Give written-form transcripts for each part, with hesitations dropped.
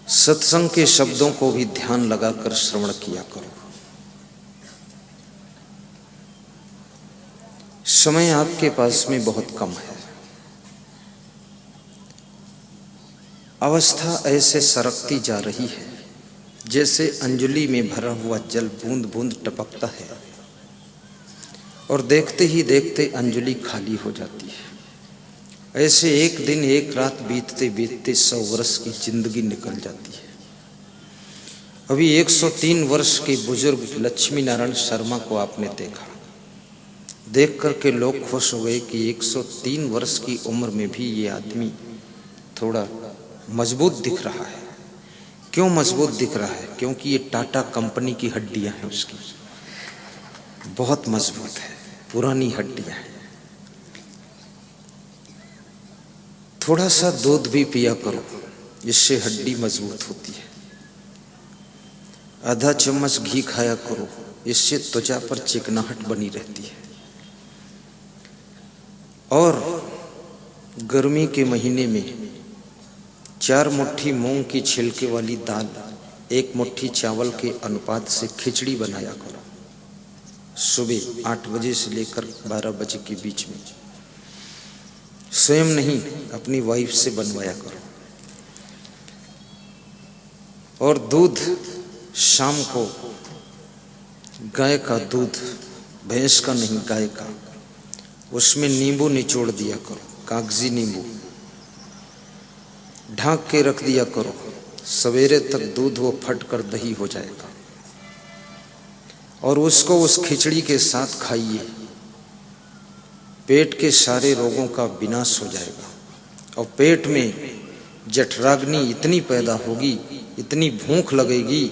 सत्संग के शब्दों को भी ध्यान लगाकर श्रवण किया करो। समय आपके पास में बहुत कम है। अवस्था ऐसे सरकती जा रही है जैसे अंजलि में भरा हुआ जल बूंद बूंद टपकता है और देखते ही देखते अंजलि खाली हो जाती है। ऐसे एक दिन एक रात बीतते बीतते 100 वर्ष की जिंदगी निकल जाती है। अभी 103 वर्ष के बुजुर्ग लक्ष्मी नारायण शर्मा को आपने देखा। देख करके लोग खुश हो गए कि 103 वर्ष की उम्र में भी ये आदमी थोड़ा मजबूत दिख रहा है। क्यों मजबूत दिख रहा है? क्योंकि ये टाटा कंपनी की हड्डियां हैं, उसकी बहुत मजबूत है, पुरानी हड्डियां हैं। थोड़ा सा दूध भी पिया करो, इससे हड्डी मजबूत होती है। आधा चम्मच घी खाया करो, इससे त्वचा पर चिकनाहट बनी रहती है। और गर्मी के महीने में 4 मुट्ठी मूंग की छिलके वाली दाल 1 मुट्ठी चावल के अनुपात से खिचड़ी बनाया करो। सुबह 8 बजे से लेकर 12 बजे के बीच में। स्वयं नहीं, अपनी वाइफ से बनवाया करो। और दूध शाम को गाय का दूध, भैंस का नहीं, गाय का, उसमें नींबू निचोड़ दिया करो, कागजी नींबू ढांक के रख दिया करो। सवेरे तक दूध वो फट कर दही हो जाएगा और उसको उस खिचड़ी के साथ खाइए। पेट के सारे रोगों का विनाश हो जाएगा और पेट में जठराग्नि इतनी पैदा होगी, इतनी भूख लगेगी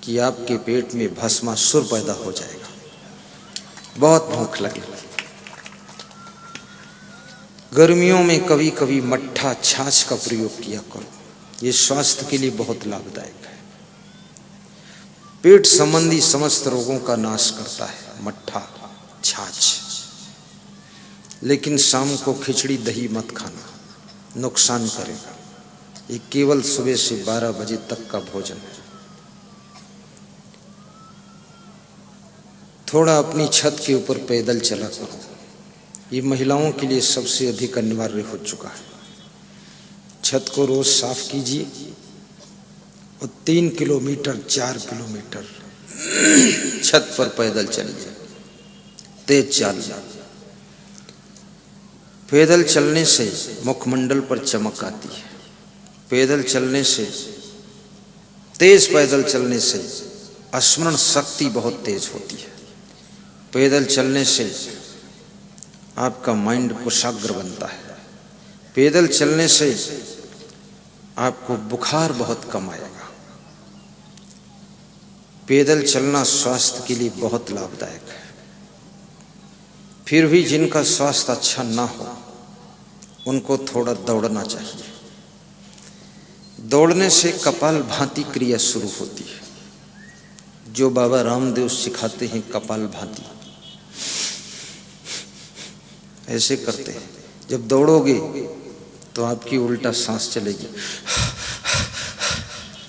कि आपके पेट में भस्मासुर पैदा हो जाएगा। बहुत भूख लगेगी। गर्मियों में कभी कभी मट्ठा, छाछ का प्रयोग किया करो, ये स्वास्थ्य के लिए बहुत लाभदायक है। पेट संबंधी समस्त रोगों का नाश करता है मट्ठा, छाछ। लेकिन शाम को खिचड़ी दही मत खाना, नुकसान करेगा। ये केवल सुबह से 12 बजे तक का भोजन है। थोड़ा अपनी छत के ऊपर पैदल चला करो, ये महिलाओं के लिए सबसे अधिक अनिवार्य हो चुका है। छत को रोज साफ कीजिए और 3 किलोमीटर 4 किलोमीटर छत पर पैदल चलिए, तेज चलिए। पैदल चलने से मुखमंडल पर चमक आती है। पैदल चलने से, तेज पैदल चलने से स्मरण शक्ति बहुत तेज होती है। पैदल चलने से आपका माइंड कुशाग्र बनता है। पैदल चलने से आपको बुखार बहुत कम आएगा। पैदल चलना स्वास्थ्य के लिए बहुत लाभदायक है। फिर भी जिनका स्वास्थ्य अच्छा ना हो, उनको थोड़ा दौड़ना चाहिए। दौड़ने से कपालभाति क्रिया शुरू होती है, जो बाबा रामदेव सिखाते हैं। कपालभाति ऐसे करते हैं। जब दौड़ोगे तो आपकी उल्टा सांस चलेगी।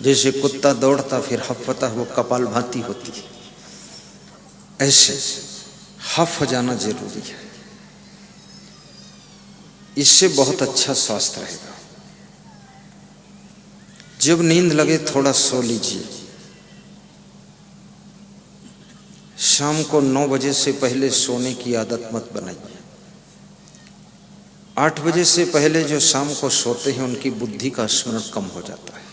जैसे कुत्ता दौड़ता फिर हफता, वो कपालभाति होती है। ऐसे हफ हो जाना जरूरी है। इससे बहुत अच्छा स्वास्थ्य रहेगा। जब नींद लगे थोड़ा सो लीजिए। शाम को 9 बजे से पहले सोने की आदत मत बनाइए। 8 बजे से पहले जो शाम को सोते हैं उनकी बुद्धि का स्मरण कम हो जाता है।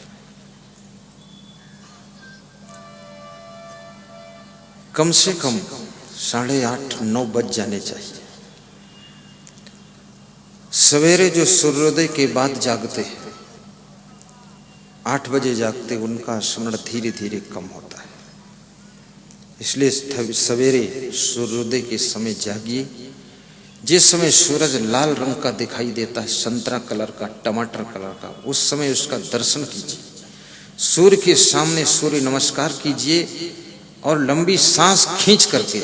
कम से कम 8:30-9 बज जाने चाहिए। सवेरे जो सूर्योदय के बाद जागते हैं, 8 बजे जागते, उनका स्मरण धीरे धीरे कम होता है। इसलिए सवेरे सूर्योदय के समय जागिए। जिस समय सूरज लाल रंग का दिखाई देता है, संतरा कलर का, टमाटर कलर का, उस समय उसका दर्शन कीजिए। सूर्य के सामने सूर्य नमस्कार कीजिए और लंबी सांस खींच करके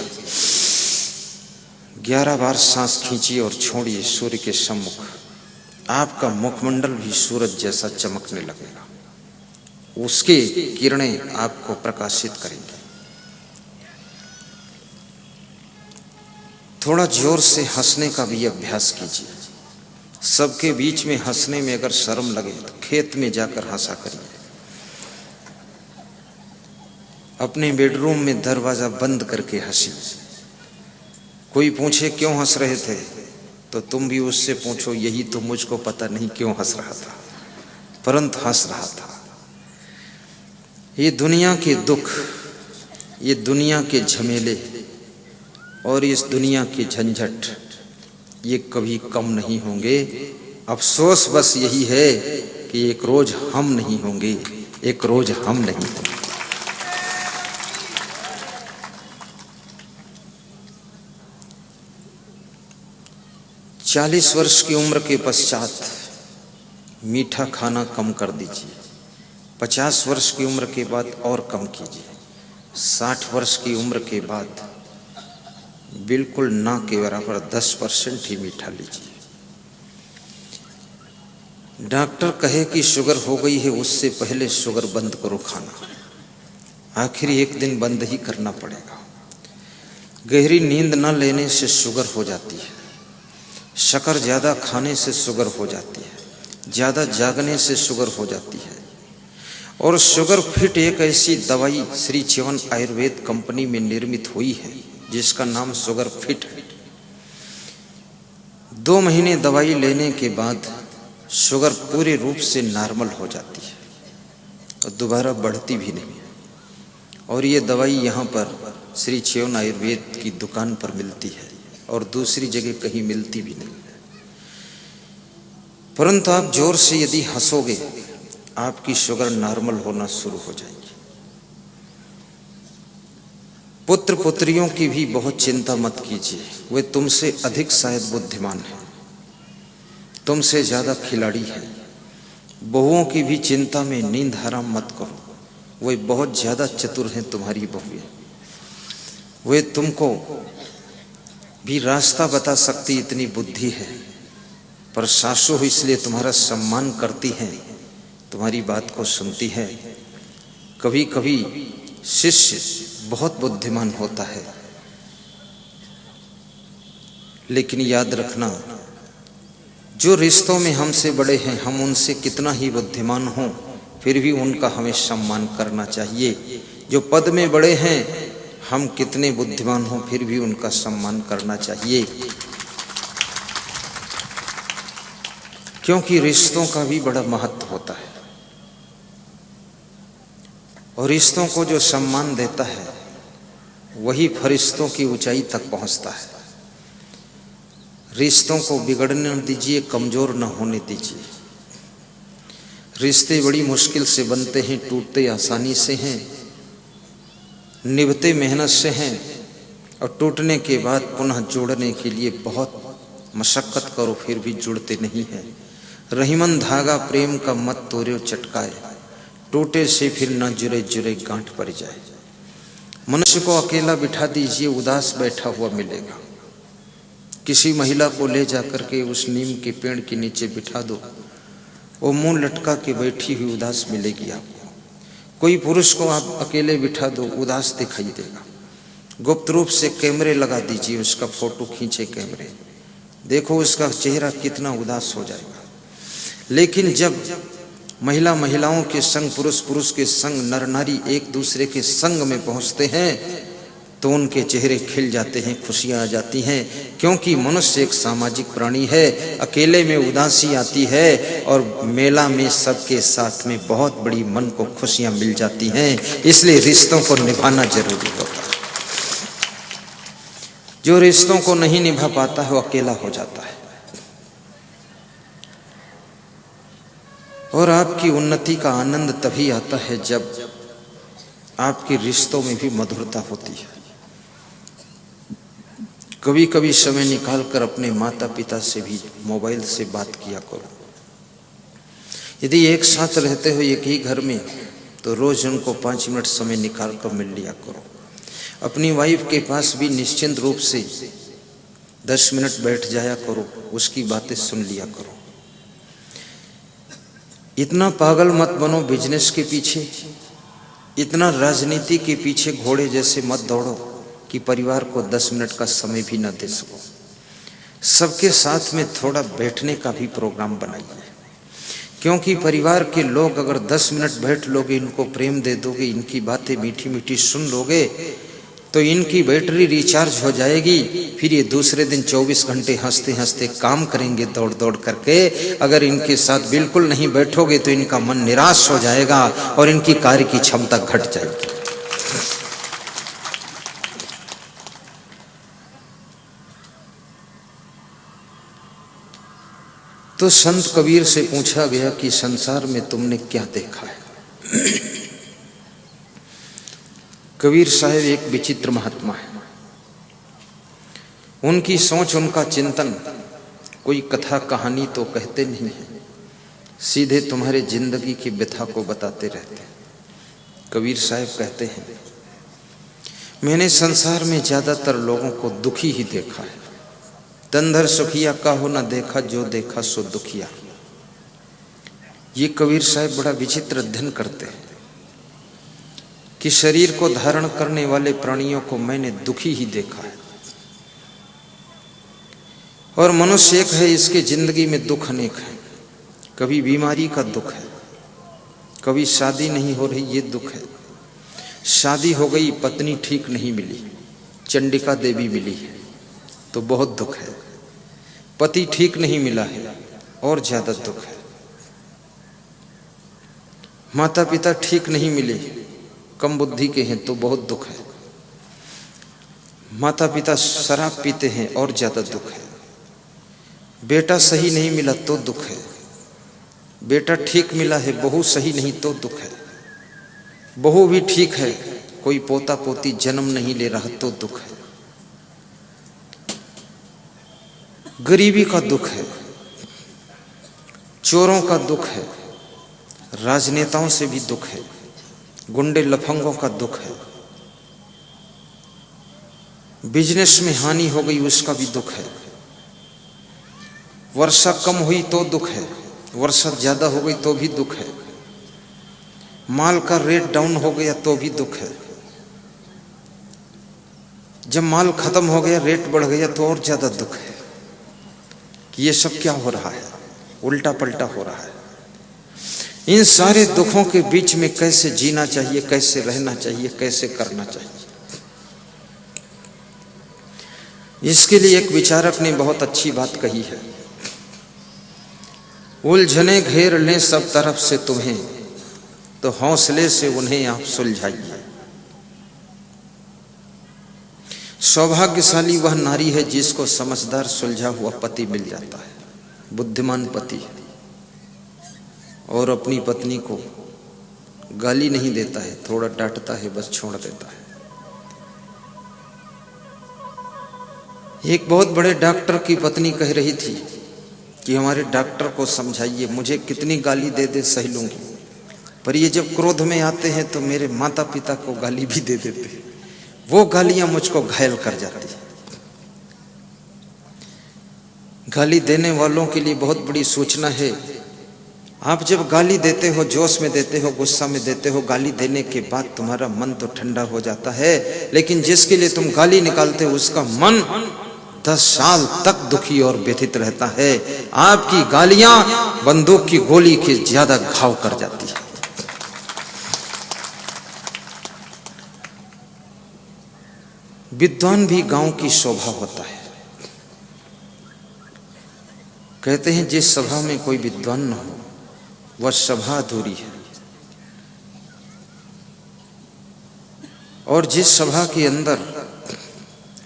11 बार सांस खींचिए और छोड़िए सूर्य के सम्मुख। आपका मुखमंडल भी सूरज जैसा चमकने लगेगा। उसके किरणें आपको प्रकाशित करेंगी। थोड़ा जोर से हंसने का भी अभ्यास कीजिए। सबके बीच में हंसने में अगर शर्म लगे तो खेत में जाकर हंसा करिए। अपने बेडरूम में दरवाजा बंद करके हंसिए। कोई पूछे क्यों हंस रहे थे तो तुम भी उससे पूछो, यही तो मुझको पता नहीं क्यों हंस रहा था, परंतु हंस रहा था। ये दुनिया के दुख, ये दुनिया के झमेले और इस दुनिया के झंझट ये कभी कम नहीं होंगे। अफसोस बस यही है कि एक रोज हम नहीं होंगे, एक रोज हम नहीं होंगे। चालीस वर्ष की उम्र के पश्चात मीठा खाना कम कर दीजिए। 50 वर्ष की उम्र के बाद और कम कीजिए। 60 वर्ष की उम्र के बाद बिल्कुल ना के बराबर 10% ही मीठा लीजिए। डॉक्टर कहे कि शुगर हो गई है, उससे पहले शुगर बंद करो खाना। आखिर एक दिन बंद ही करना पड़ेगा। गहरी नींद न लेने से शुगर हो जाती है। शक्कर ज़्यादा खाने से शुगर हो जाती है। ज़्यादा जागने से शुगर हो जाती है। और शुगर फिट एक ऐसी दवाई श्री च्यवन आयुर्वेद कंपनी में निर्मित हुई है जिसका नाम शुगर फिट है। 2 महीने दवाई लेने के बाद शुगर पूरे रूप से नॉर्मल हो जाती है और दोबारा बढ़ती भी नहीं। और ये दवाई यहाँ पर श्री च्यवन आयुर्वेद की दुकान पर मिलती है और दूसरी जगह कहीं मिलती भी नहीं। परंतु आप जोर से यदि हंसोगे आपकी शुगर नॉर्मल होना शुरू हो जाएगी। पुत्र पुत्रियों की भी बहुत चिंता मत कीजिए, वे तुमसे अधिक शायद बुद्धिमान हैं, तुमसे ज्यादा खिलाड़ी हैं। बहुओं की भी चिंता में नींद हराम मत करो, वे बहुत ज्यादा चतुर हैं तुम्हारी बहुएं। वे तुमको भी रास्ता बता सकती इतनी बुद्धि है। पर सासू इसलिए तुम्हारा सम्मान करती हैं, तुम्हारी बात को सुनती है। कभी कभी शिष्य बहुत बुद्धिमान होता है, लेकिन याद रखना जो रिश्तों में हमसे बड़े हैं, हम उनसे कितना ही बुद्धिमान हों फिर भी उनका हमें सम्मान करना चाहिए। जो पद में बड़े हैं, हम कितने बुद्धिमान हों फिर भी उनका सम्मान करना चाहिए, क्योंकि रिश्तों का भी बड़ा महत्व होता है। और रिश्तों को जो सम्मान देता है वही फरिश्तों की ऊंचाई तक पहुंचता है। रिश्तों को बिगड़ने न दीजिए, कमजोर न होने दीजिए। रिश्ते बड़ी मुश्किल से बनते हैं, टूटते आसानी से हैं, निभते मेहनत से हैं और टूटने के बाद पुनः जोड़ने के लिए बहुत मशक्कत करो फिर भी जुड़ते नहीं हैं। रहीमन धागा प्रेम का मत तोड़ो चटकाए, टूटे से फिर न जुड़े जुड़े गांठ पड़ जाए। मनुष्य को अकेला बिठा दीजिए, उदास बैठा हुआ मिलेगा। किसी महिला को ले जाकर के उस नीम के पेड़ के नीचे बिठा दो, वो मुंह लटका के बैठी हुई उदास मिलेगी आपको। कोई पुरुष को आप अकेले बिठा दो, उदास दिखाई देगा। गुप्त रूप से कैमरे लगा दीजिए, उसका फोटो खींचे कैमरे, देखो उसका चेहरा कितना उदास हो जाएगा। लेकिन जब महिला महिलाओं के संग, पुरुष पुरुष के संग, नर नारी एक दूसरे के संग में पहुंचते हैं तो उनके चेहरे खिल जाते हैं, खुशियां आ जाती हैं। क्योंकि मनुष्य एक सामाजिक प्राणी है। अकेले में उदासी आती है और मेला में सबके साथ में बहुत बड़ी मन को खुशियां मिल जाती हैं। इसलिए रिश्तों को निभाना जरूरी होता है। जो रिश्तों को नहीं निभा पाता है वो अकेला हो जाता है। और आपकी उन्नति का आनंद तभी आता है जब आपके रिश्तों में भी मधुरता होती है। कभी कभी समय निकालकर अपने माता पिता से भी मोबाइल से बात किया करो। यदि एक साथ रहते हो एक ही घर में तो रोज उनको 5 मिनट समय निकाल कर मिल लिया करो। अपनी वाइफ के पास भी निश्चिंत रूप से 10 मिनट बैठ जाया करो, उसकी बातें सुन लिया करो। इतना पागल मत बनो बिजनेस के पीछे, इतना राजनीति के पीछे घोड़े जैसे मत दौड़ो कि परिवार को 10 मिनट का समय भी न दे सको। सबके साथ में थोड़ा बैठने का भी प्रोग्राम बनाइए, क्योंकि परिवार के लोग अगर 10 मिनट बैठ लोगे, इनको प्रेम दे दोगे, इनकी बातें मीठी मीठी सुन लोगे, तो इनकी बैटरी रिचार्ज हो जाएगी। फिर ये दूसरे दिन 24 घंटे हंसते हंसते काम करेंगे दौड़ दौड़ करके। अगर इनके साथ बिल्कुल नहीं बैठोगे तो इनका मन निराश हो जाएगा और इनकी कार्य की क्षमता घट जाएगी। तो संत कबीर से पूछा गया कि संसार में तुमने क्या देखा है। कबीर साहब एक विचित्र महात्मा है। उनकी सोच, उनका चिंतन कोई कथा कहानी तो कहते नहीं है, सीधे तुम्हारे जिंदगी की व्यथा को बताते रहते हैं। कबीर साहब कहते हैं, मैंने संसार में ज्यादातर लोगों को दुखी ही देखा है। तंधर सुखिया का हो न देखा, जो देखा सो दुखिया। ये कबीर साहब बड़ा विचित्र अध्ययन करते हैं कि शरीर को धारण करने वाले प्राणियों को मैंने दुखी ही देखा है। और मनुष्य एक है, इसके जिंदगी में दुख अनेक है। कभी बीमारी का दुख है, कभी शादी नहीं हो रही, ये दुख है। शादी हो गई, पत्नी ठीक नहीं मिली, चंडिका देवी मिली है तो बहुत दुख है। पति ठीक नहीं मिला है और ज्यादा दुख है। माता पिता ठीक नहीं मिले, कम बुद्धि के हैं तो बहुत दुख है। माता पिता शराब पीते हैं और ज्यादा दुख है। बेटा सही नहीं मिला तो दुख है। बेटा ठीक मिला है, बहू सही नहीं तो दुख है। बहू भी ठीक है, कोई पोता पोती जन्म नहीं ले रहा तो दुख है। गरीबी का दुख है, चोरों का दुख है, राजनेताओं से भी दुख है, गुंडे लफंगों का दुख है। बिजनेस में हानि हो गई उसका भी दुख है। वर्षा कम हुई तो दुख है, वर्षा ज्यादा हो गई तो भी दुख है। माल का रेट डाउन हो गया तो भी दुख है। जब माल खत्म हो गया, रेट बढ़ गया तो और ज्यादा दुख है कि ये सब क्या हो रहा है, उल्टा पलटा हो रहा है। इन सारे दुखों के बीच में कैसे जीना चाहिए, कैसे रहना चाहिए, कैसे करना चाहिए, इसके लिए एक विचारक ने बहुत अच्छी बात कही है। उलझने घेर लें सब तरफ से तुम्हें, तो हौसले से उन्हें आप सुलझाइए। सौभाग्यशाली वह नारी है जिसको समझदार सुलझा हुआ पति मिल जाता है, बुद्धिमान पति, और अपनी पत्नी को गाली नहीं देता है, थोड़ा डांटता है, बस छोड़ देता है। एक बहुत बड़े डॉक्टर की पत्नी कह रही थी कि हमारे डॉक्टर को समझाइए, मुझे कितनी गाली दे दे सह लूंगी, पर ये जब क्रोध में आते हैं तो मेरे माता पिता को गाली भी दे देते हैं, वो गालियां मुझको घायल कर जाती है। गाली देने वालों के लिए बहुत बड़ी सूचना है, आप जब गाली देते हो, जोश में देते हो, गुस्सा में देते हो, गाली देने के बाद तुम्हारा मन तो ठंडा हो जाता है, लेकिन जिसके लिए तुम गाली निकालते हो उसका मन 10 साल तक दुखी और व्यथित रहता है। आपकी गालियां बंदूक की गोली के ज्यादा घाव कर जाती है। विद्वान भी गांव की शोभा होता है। कहते हैं जिस सभा में कोई विद्वान न हो वह सभा अधूरी है, और जिस सभा के अंदर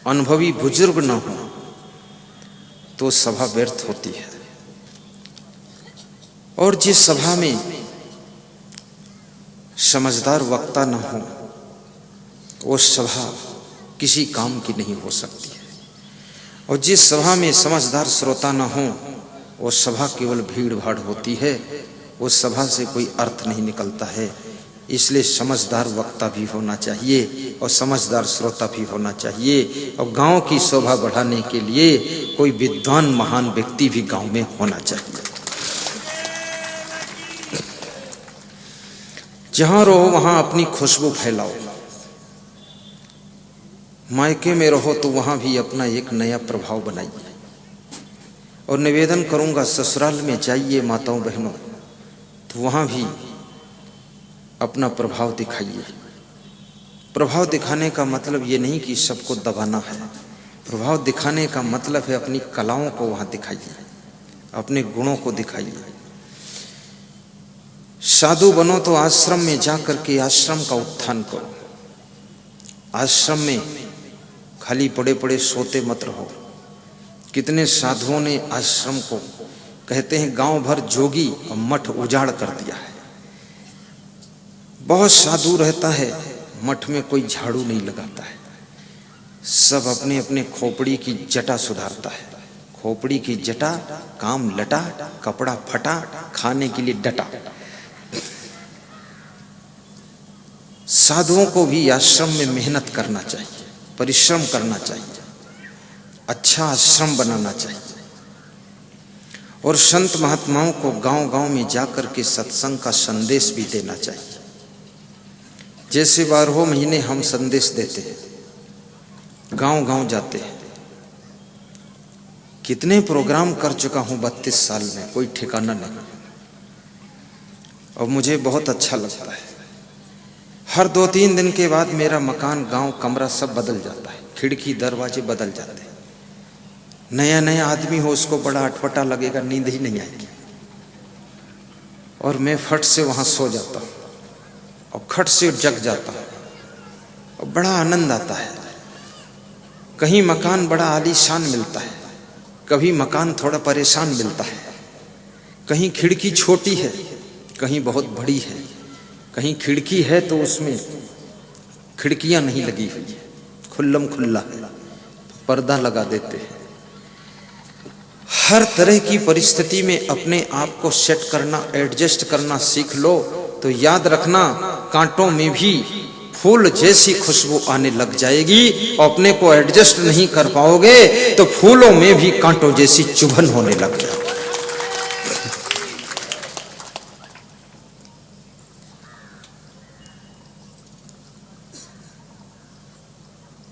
अनुभवी बुजुर्ग न हो तो सभा व्यर्थ होती है, और जिस सभा में समझदार वक्ता न हो वो सभा किसी काम की नहीं हो सकती है, और जिस सभा में समझदार श्रोता न हो वो सभा केवल भीड़ भाड़ होती है, उस सभा से कोई अर्थ नहीं निकलता है। इसलिए समझदार वक्ता भी होना चाहिए और समझदार श्रोता भी होना चाहिए। और गांव की शोभा बढ़ाने के लिए कोई विद्वान महान व्यक्ति भी गांव में होना चाहिए। जहां रहो वहां अपनी खुशबू फैलाओ। मायके में रहो तो वहां भी अपना एक नया प्रभाव बनाइए। और निवेदन करूंगा, ससुराल में जाइए माताओं बहनों, तो वहां भी अपना प्रभाव दिखाइए। प्रभाव दिखाने का मतलब ये नहीं कि सबको दबाना है। प्रभाव दिखाने का मतलब है अपनी कलाओं को वहां दिखाइए, अपने गुणों को दिखाइए। साधु बनो तो आश्रम में जाकर के आश्रम का उत्थान करो। आश्रम में खाली पड़े पड़े सोते मत रहो। कितने साधुओं ने आश्रम को, कहते हैं गांव भर जोगी और मठ उजाड़ कर दिया है। बहुत साधु रहता है, मठ में कोई झाड़ू नहीं लगाता है, सब अपने अपने खोपड़ी की जटा सुधारता है। खोपड़ी की जटा, काम लटा, कपड़ा फटा, खाने के लिए डटा। साधुओं को भी आश्रम में मेहनत करना चाहिए, परिश्रम करना चाहिए, अच्छा आश्रम बनाना चाहिए। और संत महात्माओं को गांव गांव में जाकर के सत्संग का संदेश भी देना चाहिए। जैसे 12 महीने हम संदेश देते हैं, गांव गांव जाते हैं। कितने प्रोग्राम कर चुका हूं 32 साल में, कोई ठिकाना नहीं। और मुझे बहुत अच्छा लगता है। हर 2-3 दिन के बाद मेरा मकान, गांव, कमरा सब बदल जाता है, खिड़की दरवाजे बदल जाते हैं। नया नया आदमी हो, उसको बड़ा अटपटा लगेगा, नींद ही नहीं आएगी। और मैं फट से वहां सो जाता हूं और खट से जग जाता हूं और बड़ा आनंद आता है। कहीं मकान बड़ा आलीशान मिलता है, कभी मकान थोड़ा परेशान मिलता है। कहीं खिड़की छोटी है, कहीं बहुत बड़ी है। कहीं खिड़की है तो उसमें खिड़कियां नहीं लगी हुई है, खुल्लम खुल्ला है, पर्दा लगा देते हैं। हर तरह की परिस्थिति में अपने आप को सेट करना, एडजस्ट करना सीख लो तो याद रखना, कांटों में भी फूल जैसी खुशबू आने लग जाएगी। और अपने को एडजस्ट नहीं कर पाओगे तो फूलों में भी कांटों जैसी चुभन होने लग जाएगी।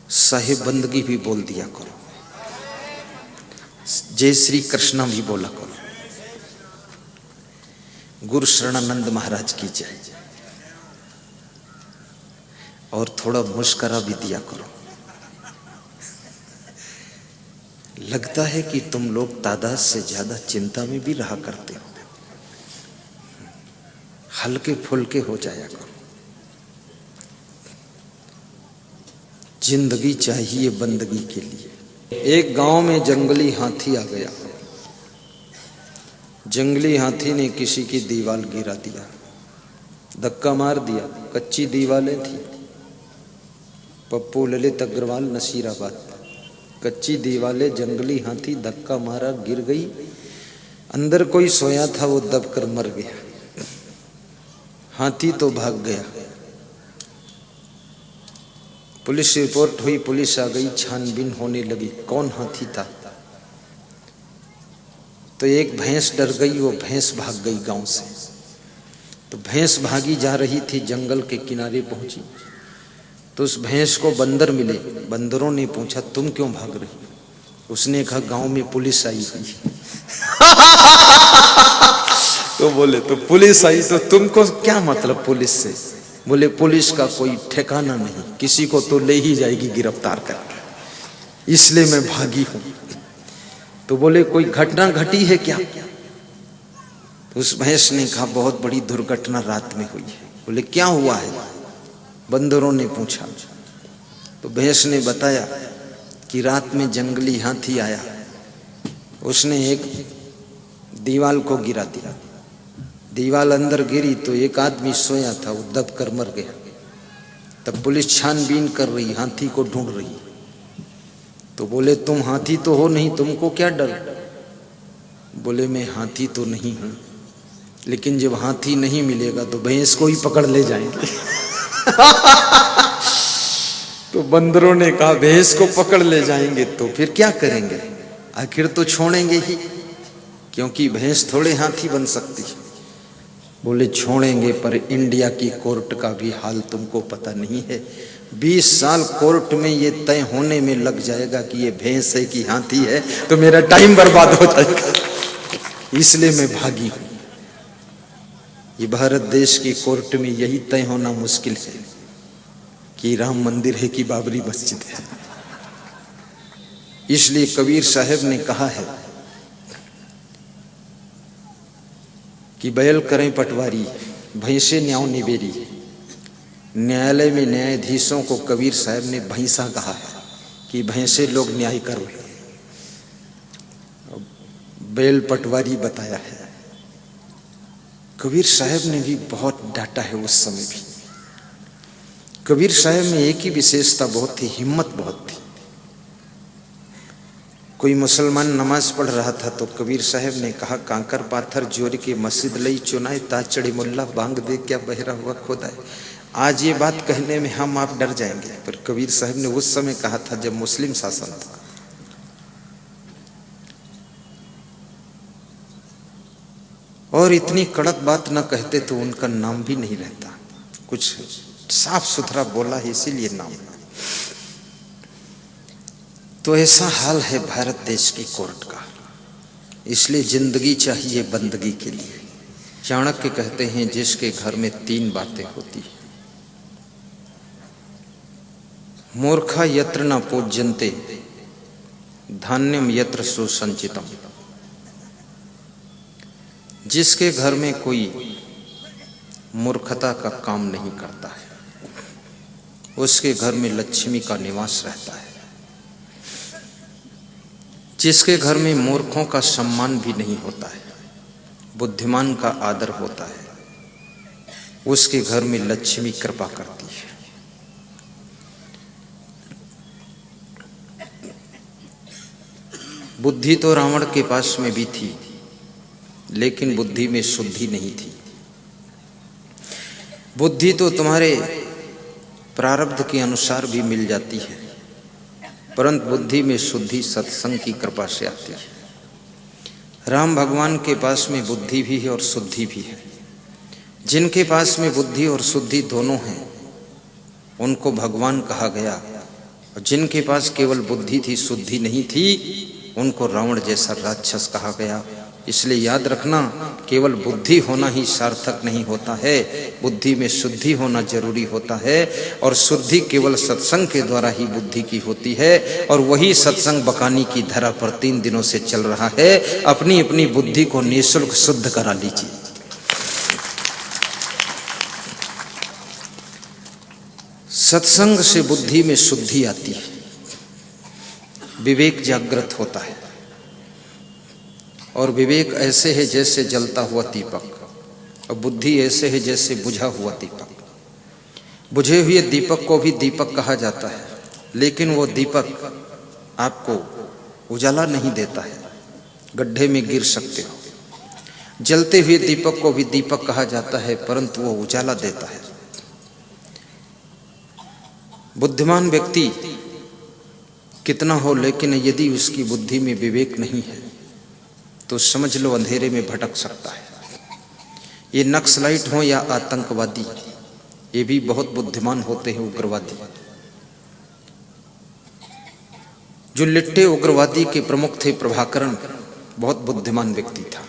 साहिब बंदगी भी बोल दिया करो, जय श्री कृष्णा भी बोला करो। गुरु शरणानंद महाराज की जय। और थोड़ा मुस्करा भी दिया करो। लगता है कि तुम लोग तादाद से ज्यादा चिंता में भी रहा करते हो। हल्के फुल्के हो जाया करो। जिंदगी चाहिए बंदगी के लिए। एक गांव में जंगली हाथी आ गया। जंगली हाथी ने किसी की दीवार गिरा दिया, धक्का मार दिया। कच्ची दीवारें थी। पप्पू ललित अग्रवाल, नसीराबाद। कच्ची दीवारें, जंगली हाथी धक्का मारा, गिर गई। अंदर कोई सोया था, वो दबकर मर गया। हाथी तो भाग गया। पुलिस रिपोर्ट हुई, पुलिस आ गई, छानबीन होने लगी कौन हाथी था। तो एक भैंस डर गई, वो भैंस भाग गई गांव से। तो भैंस भागी जा रही थी, जंगल के किनारे पहुंची तो उस भैंस को बंदर मिले। बंदरों ने पूछा तुम क्यों भाग रही? उसने कहा गांव में पुलिस आई हुई। तो बोले तो पुलिस आई तो तुमको क्या मतलब पुलिस से? बोले पुलिस का कोई ठिकाना नहीं, किसी को तो ले ही जाएगी गिरफ्तार करके, इसलिए मैं भागी हूं। तो बोले कोई घटना घटी है क्या? तो उस भैंस ने कहा बहुत बड़ी दुर्घटना रात में हुई है। बोले क्या हुआ है? बंदरों ने पूछा। तो भैंस ने बताया कि रात में जंगली हाथी आया, उसने एक दीवार को गिरा दिया। दीवार अंदर गिरी तो एक आदमी सोया था, वो दबकर मर गया। तब पुलिस छानबीन कर रही, हाथी को ढूंढ रही। तो बोले तुम हाथी तो हो नहीं, तुमको क्या डर? बोले मैं हाथी तो नहीं हूं, लेकिन जब हाथी नहीं मिलेगा तो भैंस को ही पकड़ ले जाएंगे। तो बंदरों ने कहा भैंस को पकड़ ले जाएंगे तो फिर क्या करेंगे, आखिर तो छोड़ेंगे ही, क्योंकि भैंस थोड़े हाथी बन सकती है। बोले छोड़ेंगे, पर इंडिया की कोर्ट का भी हाल तुमको पता नहीं है। 20 साल कोर्ट में ये तय होने में लग जाएगा कि ये भैंस है कि हाथी है, तो मेरा टाइम बर्बाद हो जाएगा। इसलिए मैं भागी हूं। ये भारत देश की कोर्ट में यही तय होना मुश्किल है कि राम मंदिर है कि बाबरी मस्जिद है। इसलिए कबीर साहब ने कहा है कि बैल करें पटवारी, भैंसे न्याय निबेरी। न्यायालय में न्यायाधीशों को कबीर साहब ने भैंसा कहा है कि भैंसे लोग न्याय करो, बैल पटवारी बताया है। कबीर साहब ने भी बहुत डांटा है उस समय भी। कबीर साहब में एक ही विशेषता बहुत थी, हिम्मत बहुत थी। कोई मुसलमान नमाज पढ़ रहा था तो कबीर साहब ने कहा कांकर पाथर जोड़ के मस्जिद लई चुनाए, ताचड़े मुल्ला बांग दे क्या बहरा हुआ खुदा है। आज ये बात कहने में हम आप डर जाएंगे, पर कबीर साहब ने उस समय कहा था जब मुस्लिम शासन था। और इतनी कड़क बात न कहते तो उनका नाम भी नहीं रहता, कुछ साफ सुथरा बोला है इसीलिए नाम। तो ऐसा हाल है भारत देश की कोर्ट का। इसलिए जिंदगी चाहिए बंदगी के लिए। चाणक्य कहते हैं जिसके घर में 3 बातें होती हैं, मूर्खा यत्र न पूज्यन्ते, धान्यम यत्र सुसंचितम। जिसके घर में कोई मूर्खता का काम नहीं करता है, उसके घर में लक्ष्मी का निवास रहता है। जिसके घर में मूर्खों का सम्मान भी नहीं होता है, बुद्धिमान का आदर होता है, उसके घर में लक्ष्मी कृपा करती है। बुद्धि तो रावण के पास में भी थी, लेकिन बुद्धि में शुद्धि नहीं थी। बुद्धि तो तुम्हारे प्रारब्ध के अनुसार भी मिल जाती है, परंतु बुद्धि में शुद्धि सत्संग की कृपा से आती है। राम भगवान के पास में बुद्धि भी है और शुद्धि भी है। जिनके पास में बुद्धि और शुद्धि दोनों हैं उनको भगवान कहा गया, और जिनके पास केवल बुद्धि थी शुद्धि नहीं थी उनको रावण जैसा राक्षस कहा गया। इसलिए याद रखना, केवल बुद्धि होना ही सार्थक नहीं होता है, बुद्धि में शुद्धि होना जरूरी होता है। और शुद्धि केवल सत्संग के द्वारा ही बुद्धि की होती है, और वही सत्संग बकानी की धरा पर 3 दिनों से चल रहा है। अपनी अपनी बुद्धि को निःशुल्क शुद्ध करा लीजिए। सत्संग से बुद्धि में शुद्धि आती है, विवेक जागृत होता है। और विवेक ऐसे है जैसे जलता हुआ दीपक, और बुद्धि ऐसे है जैसे बुझा हुआ दीपक। बुझे हुए दीपक को भी दीपक कहा जाता है, लेकिन वो दीपक आपको उजाला नहीं देता है, गड्ढे में गिर सकते हो। जलते हुए दीपक को भी दीपक कहा जाता है, परंतु वो उजाला देता है। बुद्धिमान व्यक्ति कितना हो, लेकिन यदि उसकी बुद्धि में विवेक नहीं है तो समझ लो अंधेरे में भटक सकता है। ये नक्सलाइट हो या आतंकवादी, ये भी बहुत बुद्धिमान होते हैं। उग्रवादी, जो लिट्टे उग्रवादी के प्रमुख थे प्रभाकरण, बहुत बुद्धिमान व्यक्ति था।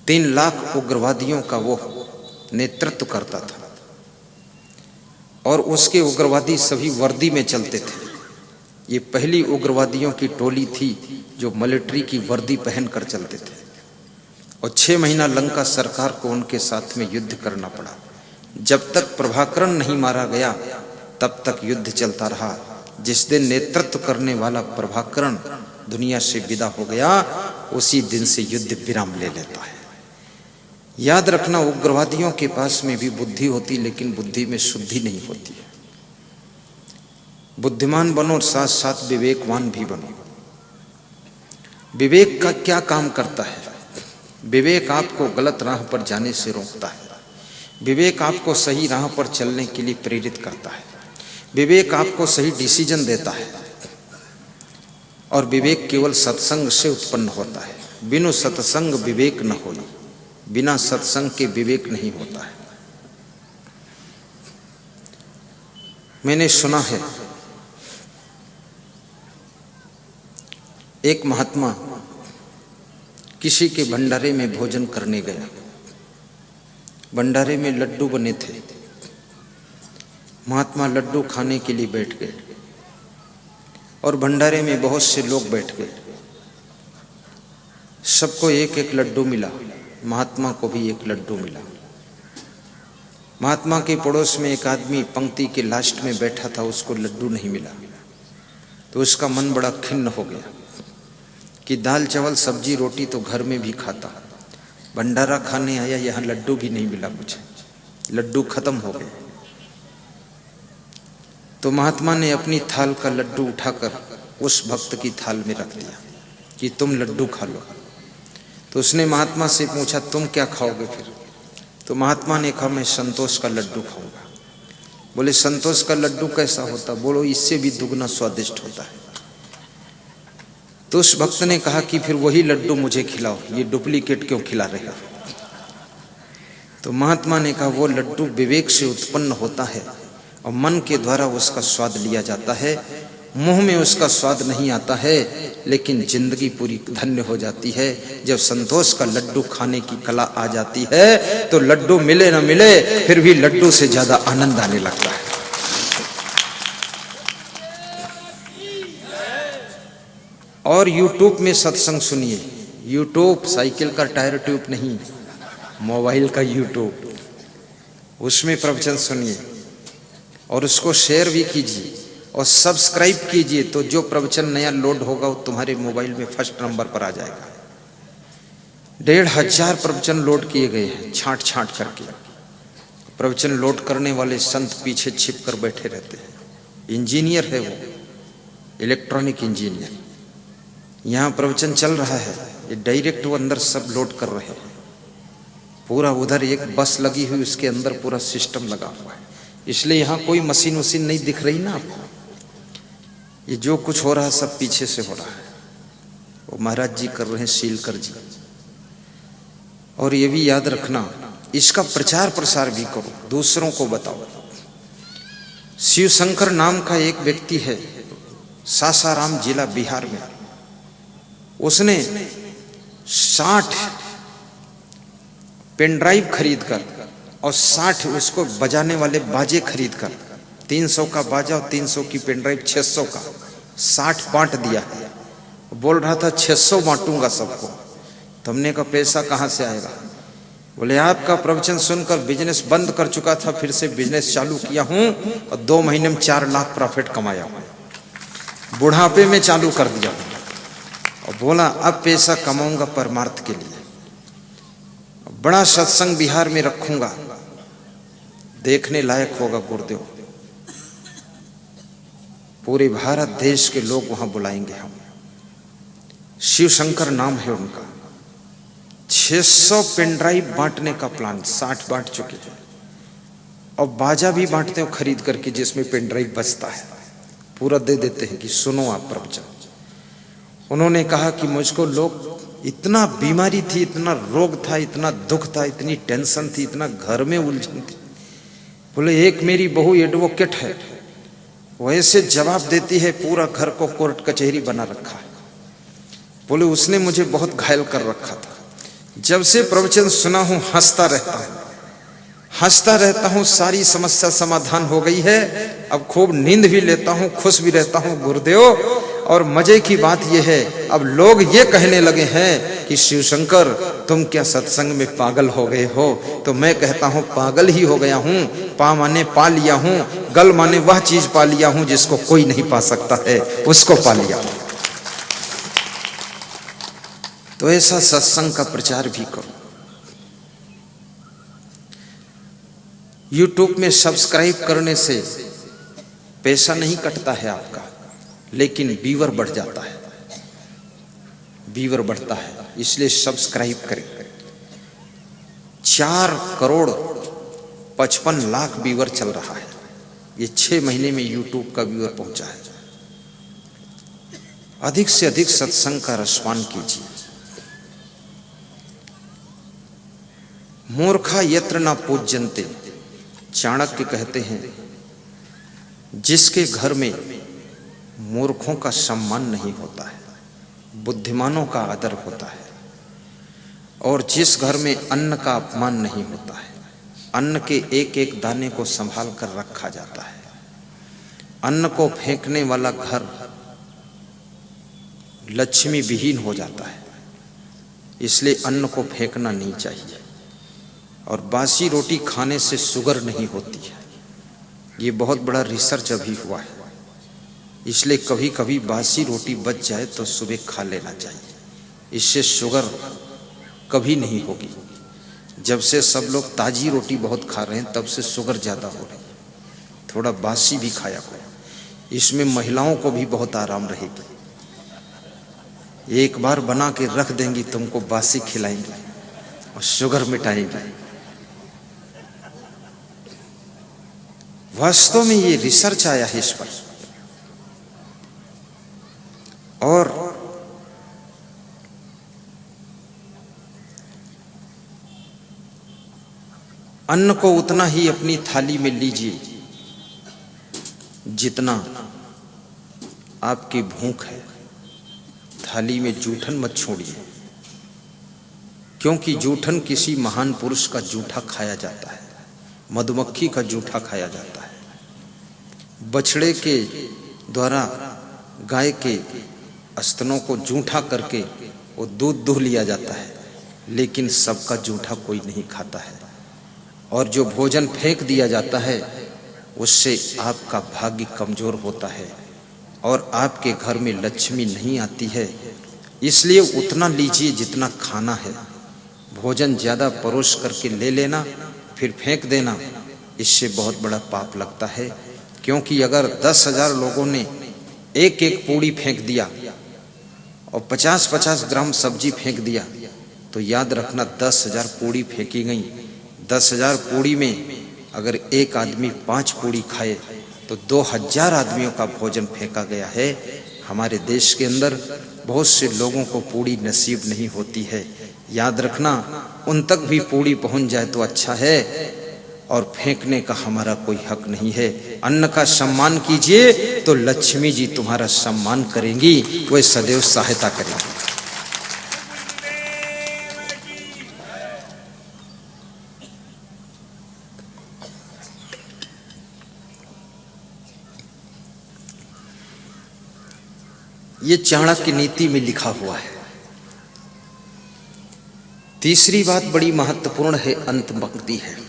3 लाख उग्रवादियों का वो नेतृत्व करता था, और उसके उग्रवादी सभी वर्दी में चलते थे। ये पहली उग्रवादियों की टोली थी जो मिलिट्री की वर्दी पहनकर चलते थे। और 6 महीना लंका सरकार को उनके साथ में युद्ध करना पड़ा। जब तक प्रभाकरण नहीं मारा गया तब तक युद्ध चलता रहा। जिस दिन नेतृत्व करने वाला प्रभाकरण दुनिया से विदा हो गया, उसी दिन से युद्ध विराम ले लेता है। याद रखना, उग्रवादियों के पास में भी बुद्धि होती, लेकिन बुद्धि में शुद्धि नहीं होती है। बुद्धिमान बनो, साथ साथ विवेकवान भी बनो। विवेक का क्या काम करता है? विवेक आपको गलत राह पर जाने से रोकता है। विवेक आपको सही राह पर चलने के लिए प्रेरित करता है। विवेक आपको सही डिसीजन देता है। और विवेक केवल सत्संग से उत्पन्न होता है। बिनु सत्संग विवेक न होई, बिना सत्संग के विवेक नहीं होता है। मैंने सुना है एक महात्मा किसी के भंडारे में भोजन करने गया। भंडारे में लड्डू बने थे। महात्मा लड्डू खाने के लिए बैठ गए और भंडारे में बहुत से लोग बैठ गए। सबको एक एक लड्डू मिला। महात्मा को भी एक लड्डू मिला। महात्मा के पड़ोस में एक आदमी पंक्ति के लास्ट में बैठा था, उसको लड्डू नहीं मिला। तो उसका मन बड़ा खिन्न हो गया कि दाल चावल सब्जी रोटी तो घर में भी खाता, भंडारा खाने आया, यहाँ लड्डू भी नहीं मिला मुझे, लड्डू खत्म हो गए। तो महात्मा ने अपनी थाल का लड्डू उठाकर उस भक्त की थाल में रख दिया कि तुम लड्डू खा लो। तो उसने महात्मा से पूछा तुम क्या खाओगे फिर? तो महात्मा ने कहा मैं संतोष का लड्डू खाऊंगा। बोले संतोष का लड्डू कैसा होता? बोलो इससे भी दुगना स्वादिष्ट होता है। तो उस भक्त ने कहा कि फिर वही लड्डू मुझे खिलाओ, ये डुप्लीकेट क्यों खिला रहे हो? तो महात्मा ने कहा वो लड्डू विवेक से उत्पन्न होता है और मन के द्वारा उसका स्वाद लिया जाता है। मुंह में उसका स्वाद नहीं आता है, लेकिन जिंदगी पूरी धन्य हो जाती है। जब संतोष का लड्डू खाने की कला आ जाती है तो लड्डू मिले न मिले फिर भी लड्डू से ज्यादा आनंद आने लगता है। और YouTube में सत्संग सुनिए। YouTube साइकिल का टायर ट्यूब नहीं, मोबाइल का YouTube, उसमें प्रवचन सुनिए और उसको शेयर भी कीजिए और सब्सक्राइब कीजिए। तो जो प्रवचन नया लोड होगा वो तुम्हारे मोबाइल में फर्स्ट नंबर पर आ जाएगा। 1500 प्रवचन लोड किए गए हैं छांट छांट करके। प्रवचन लोड करने वाले संत पीछे छिप कर बैठे रहते हैं। इंजीनियर है वो, इलेक्ट्रॉनिक इंजीनियर। यहाँ प्रवचन चल रहा है, ये डायरेक्ट वो अंदर सब लोड कर रहे हैं। पूरा उधर एक बस लगी हुई, उसके अंदर पूरा सिस्टम लगा हुआ है। इसलिए यहाँ कोई मशीन वशीन नहीं दिख रही ना आपको। ये जो कुछ हो रहा है सब पीछे से हो रहा है। वो महाराज जी कर रहे हैं, शीलकर जी। और ये भी याद रखना, इसका प्रचार प्रसार भी करो, दूसरों को बताओ। शिव शंकर नाम का एक व्यक्ति है, सासाराम जिला बिहार में। उसने 60 पेन ड्राइव खरीद कर और 60 उसको बजाने वाले बाजे खरीद कर, 300 का बाजा और 300 की पेन ड्राइव, 600 का 60 बांट दिया है। बोल रहा था 600 बांटूंगा सबको। तो हमने कहा पैसा कहाँ से आएगा? बोले आपका प्रवचन सुनकर बिजनेस बंद कर चुका था, फिर से बिजनेस चालू किया हूँ और 2 महीने में 4 लाख प्रॉफिट कमाया हूँ। बुढ़ापे में चालू कर दिया और बोला अब पैसा कमाऊंगा परमार्थ के लिए। बड़ा सत्संग बिहार में रखूंगा, देखने लायक होगा गुरुदेव। पूरे भारत देश के लोग वहां बुलाएंगे हम। शिव शंकर नाम है उनका। 600 पेन ड्राइव बांटने का प्लान, 60 बांट चुके हैं और बाजा भी बांटते हो खरीद करके, जिसमें पेन ड्राइव बचता है पूरा दे देते हैं कि सुनो आप प्रवचन। उन्होंने कहा कि मुझको लोग, इतना बीमारी थी, इतना रोग था, इतना दुख था, इतनी टेंशन थी, इतना घर में उलझन थी। बोले एक मेरी बहू एडवोकेट है, वो ऐसे जवाब देती है, पूरा घर को कोर्ट कचहरी बना रखा है। बोले उसने मुझे बहुत घायल कर रखा था। जब से प्रवचन सुना हूं हंसता रहता हूं, सारी समस्या समाधान हो गई है। अब खूब नींद भी लेता हूं, खुश भी रहता हूं गुरुदेव। और मजे की बात यह है, अब लोग ये कहने लगे हैं कि शिव शंकर तुम क्या सत्संग में पागल हो गए हो? तो मैं कहता हूं पागल ही हो गया हूं। पा माने पा लिया हूं, गल माने वह चीज पा लिया हूं जिसको कोई नहीं पा सकता है, उसको पा लिया। तो ऐसा सत्संग का प्रचार भी करो। YouTube में सब्सक्राइब करने से पैसा नहीं कटता है आपका, लेकिन व्यूअर बढ़ जाता है, व्यूअर बढ़ता है। इसलिए सब्सक्राइब करें। 4,55,00,000 व्यूअर चल रहा है। ये 6 महीने में यूट्यूब का व्यूअर पहुंचा है। अधिक से अधिक सत्संग का रसपान कीजिए। मूर्खा यत्र न पूज्यन्ते, चाणक्य कहते हैं जिसके घर में मूर्खों का सम्मान नहीं होता है, बुद्धिमानों का आदर होता है, और जिस घर में अन्न का अपमान नहीं होता है, अन्न के एक एक दाने को संभाल कर रखा जाता है। अन्न को फेंकने वाला घर लक्ष्मी विहीन हो जाता है, इसलिए अन्न को फेंकना नहीं चाहिए। और बासी रोटी खाने से शुगर नहीं होती है, ये बहुत बड़ा रिसर्च अभी हुआ है। इसलिए कभी कभी बासी रोटी बच जाए तो सुबह खा लेना चाहिए, इससे शुगर कभी नहीं होगी। जब से सब लोग ताजी रोटी बहुत खा रहे हैं तब से शुगर ज़्यादा हो रही है। थोड़ा बासी भी खाया करो, इसमें महिलाओं को भी बहुत आराम रहेगी। एक बार बना के रख देंगी, तुमको बासी खिलाएंगी और शुगर मिटाएंगी। वास्तव में ये रिसर्च आया है इस पर। और अन्न को उतना ही अपनी थाली में लीजिए जितना आपकी भूख है। थाली में जूठन मत छोड़िए, क्योंकि जूठन किसी महान पुरुष का जूठा खाया जाता है, मधुमक्खी का जूठा खाया जाता है। बछड़े के द्वारा गाय के स्तनों को जूठा करके वो दूध दूह लिया जाता है, लेकिन सबका जूठा कोई नहीं खाता है। और जो भोजन फेंक दिया जाता है उससे आपका भाग्य कमजोर होता है और आपके घर में लक्ष्मी नहीं आती है। इसलिए उतना लीजिए जितना खाना है। भोजन ज़्यादा परोस करके ले लेना फिर फेंक देना, इससे बहुत बड़ा पाप लगता है। क्योंकि अगर 10,000 लोगों ने एक एक पूड़ी फेंक दिया और 50-50 ग्राम सब्जी फेंक दिया तो याद रखना 10,000 पूड़ी फेंकी गई। 10,000 पूड़ी में अगर एक आदमी 5 पूड़ी खाए तो 2,000 आदमियों का भोजन फेंका गया है। हमारे देश के अंदर बहुत से लोगों को पूड़ी नसीब नहीं होती है। याद रखना, उन तक भी पूड़ी पहुंच जाए तो अच्छा है, और फेंकने का हमारा कोई हक नहीं है। अन्न का सम्मान कीजिए तो लक्ष्मी जी तुम्हारा सम्मान करेंगी, वह सदैव सहायता करेंगी। ये चाणक्य नीति में लिखा हुआ है। तीसरी बात बड़ी महत्वपूर्ण है, अंत पंक्ति है।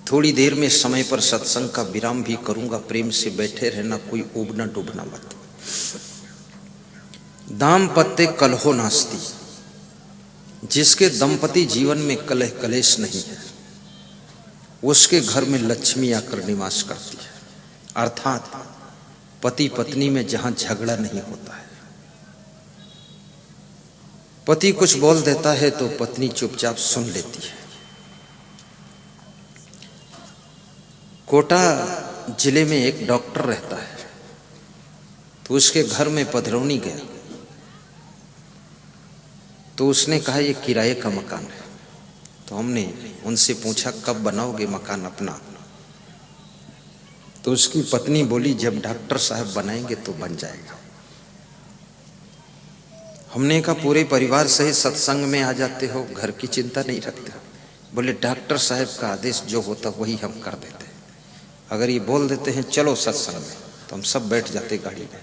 थोड़ी देर में समय पर सत्संग का विराम भी करूंगा। प्रेम से बैठे रहना, कोई उबना डूबना मत। दाम्पत्य कलहो नास्ति, जिसके दंपति जीवन में कलह कलेश नहीं है उसके घर में लक्ष्मी आकर निवास करती है। अर्थात पति पत्नी में जहां झगड़ा नहीं होता है। पति कुछ बोल देता है तो पत्नी चुपचाप सुन लेती है। कोटा जिले में एक डॉक्टर रहता है, तो उसके घर में पधरौनी गया तो उसने कहा ये किराए का मकान है। तो हमने उनसे पूछा कब बनाओगे मकान अपना? तो उसकी पत्नी बोली जब डॉक्टर साहब बनाएंगे तो बन जाएगा। हमने कहा पूरे परिवार सहित सत्संग में आ जाते हो, घर की चिंता नहीं रखते? बोले डॉक्टर साहब का आदेश जो होता वही हम कर देते, अगर ये बोल देते हैं चलो सत्संग में तो हम सब बैठ जाते गाड़ी में।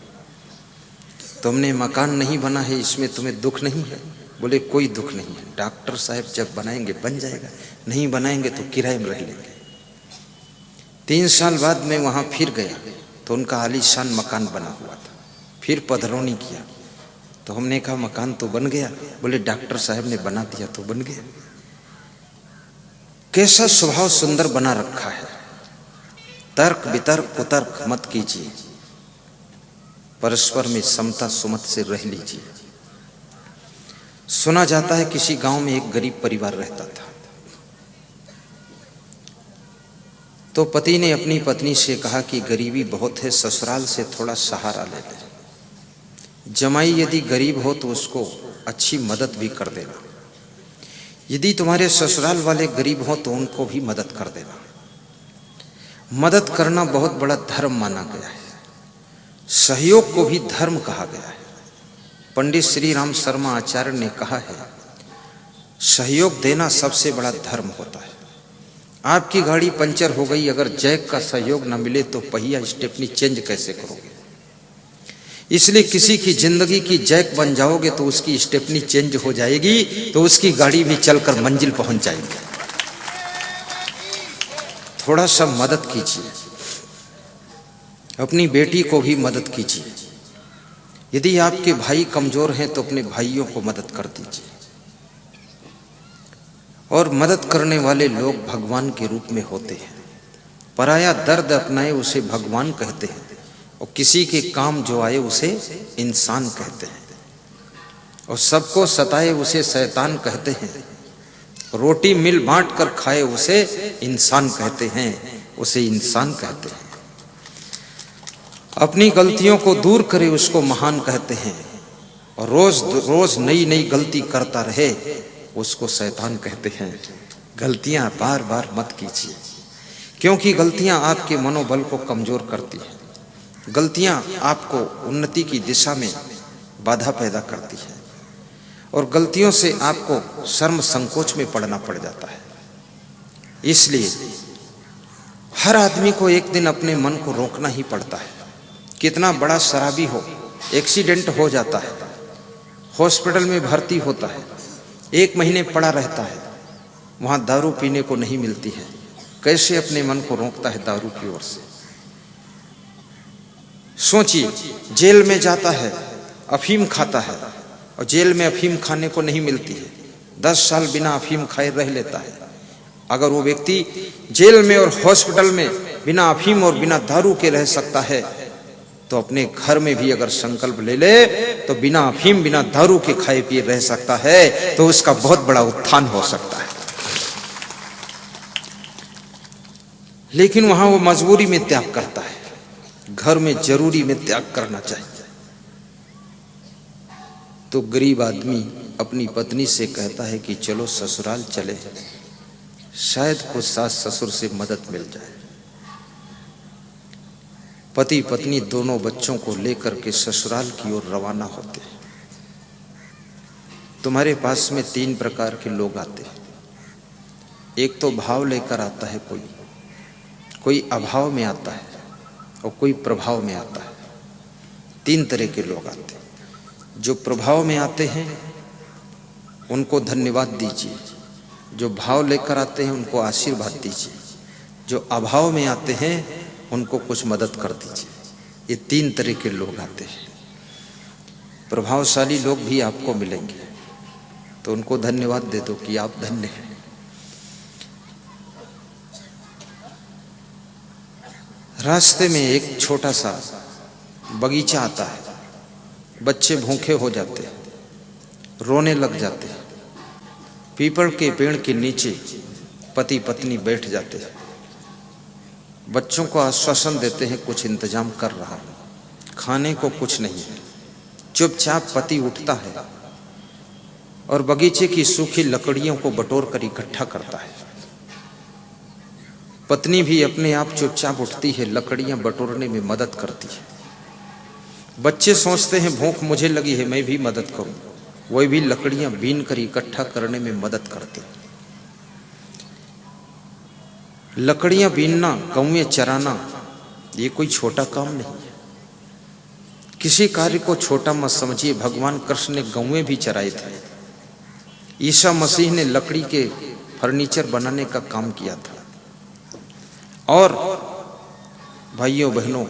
तुमने मकान नहीं बना है, इसमें तुम्हें दुख नहीं है? बोले कोई दुख नहीं है, डॉक्टर साहब जब बनाएंगे बन जाएगा, नहीं बनाएंगे तो किराए में रह लेंगे। 3 साल बाद मैं वहाँ फिर गया तो उनका आलीशान मकान बना हुआ था। फिर पधरौनी किया तो हमने कहा मकान तो बन गया? बोले डॉक्टर साहब ने बना दिया तो बन गया। कैसा स्वभाव सुंदर बना रखा है। तर्क वितर्क कुतर्क मत कीजिए, परस्पर में समता सुमत से रह लीजिए। सुना जाता है किसी गांव में एक गरीब परिवार रहता था। तो पति ने अपनी पत्नी से कहा कि गरीबी बहुत है, ससुराल से थोड़ा सहारा ले ले। जमाई यदि गरीब हो तो उसको अच्छी मदद भी कर देना। यदि तुम्हारे ससुराल वाले गरीब हो तो उनको भी मदद कर देना। मदद करना बहुत बड़ा धर्म माना गया है। सहयोग को भी धर्म कहा गया है। पंडित श्री राम शर्मा आचार्य ने कहा है, सहयोग देना सबसे बड़ा धर्म होता है। आपकी गाड़ी पंचर हो गई, अगर जैक का सहयोग न मिले तो पहिया स्टेपनी चेंज कैसे करोगे? इसलिए किसी की जिंदगी की जैक बन जाओगे तो उसकी स्टेपनी चेंज हो जाएगी, तो उसकी गाड़ी भी चलकर मंजिल पहुंच जाएगी। थोड़ा सा मदद कीजिए, अपनी बेटी को भी मदद कीजिए। यदि आपके भाई कमजोर हैं तो अपने भाइयों को मदद कर दीजिए। और मदद करने वाले लोग भगवान के रूप में होते हैं। पराया दर्द अपनाए उसे भगवान कहते हैं, और किसी के काम जो आए उसे इंसान कहते हैं, और सबको सताए उसे शैतान कहते हैं। रोटी मिल बांट कर खाए उसे इंसान कहते हैं, उसे इंसान कहते हैं। अपनी गलतियों को दूर करे उसको महान कहते हैं, और रोज रोज नई नई गलती करता रहे उसको शैतान कहते हैं। गलतियां बार बार मत कीजिए, क्योंकि गलतियां आपके मनोबल को कमजोर करती हैं। गलतियां आपको उन्नति की दिशा में बाधा पैदा करती है, और गलतियों से आपको शर्म संकोच में पड़ना पड़ जाता है। इसलिए हर आदमी को एक दिन अपने मन को रोकना ही पड़ता है। कितना बड़ा शराबी हो, एक्सीडेंट हो जाता है, हॉस्पिटल में भर्ती होता है, 1 महीने पड़ा रहता है, वहां दारू पीने को नहीं मिलती है, कैसे अपने मन को रोकता है दारू की ओर से? सोचिए, जेल में जाता है, अफीम खाता है, और जेल में अफीम खाने को नहीं मिलती है, 10 साल बिना अफीम खाए रह लेता है। अगर वो व्यक्ति जेल में और हॉस्पिटल में बिना अफीम और बिना दारू के रह सकता है, तो अपने घर में भी अगर संकल्प ले ले तो बिना अफीम बिना दारू के खाए पिए रह सकता है, तो उसका बहुत बड़ा उत्थान हो सकता है। लेकिन वहां वो मजबूरी में त्याग करता है, घर में जरूरी में त्याग करना चाहिए। तो गरीब आदमी अपनी पत्नी से कहता है कि चलो ससुराल चले, शायद कुछ सास ससुर से मदद मिल जाए। पति पत्नी दोनों बच्चों को लेकर के ससुराल की ओर रवाना होते हैं। तुम्हारे पास में 3 प्रकार के लोग आते हैं। एक तो भाव लेकर आता है, कोई अभाव में आता है, और कोई प्रभाव में आता है। 3 तरह के लोग आते हैं। जो प्रभाव में आते हैं उनको धन्यवाद दीजिए, जो भाव लेकर आते हैं उनको आशीर्वाद दीजिए, जो अभाव में आते हैं उनको कुछ मदद कर दीजिए। ये 3 तरह के लोग आते हैं। प्रभावशाली लोग भी आपको मिलेंगे तो उनको धन्यवाद दे दो कि आप धन्य हैं। रास्ते में एक छोटा सा बगीचा आता है, बच्चे भूखे हो जाते हैं, रोने लग जाते हैं। पीपल के पेड़ के नीचे पति पत्नी बैठ जाते हैं, बच्चों को आश्वासन देते हैं कुछ इंतजाम कर रहा हूं, खाने को कुछ नहीं है। चुपचाप पति उठता है और बगीचे की सूखी लकड़ियों को बटोर कर इकट्ठा करता है। पत्नी भी अपने आप चुपचाप उठती है, लकड़ियां बटोरने में मदद करती है। बच्चे सोचते हैं भूख मुझे लगी है, मैं भी मदद करूं, वही भी लकड़ियां बीन कर इकट्ठा करने में मदद करते हैं। लकड़ियां बीनना, गौएं चराना, ये कोई छोटा काम नहीं है। किसी कार्य को छोटा मत समझिए। भगवान कृष्ण ने गौएं भी चराए थे। ईसा मसीह ने लकड़ी के फर्नीचर बनाने का काम किया था। और भाइयों बहनों,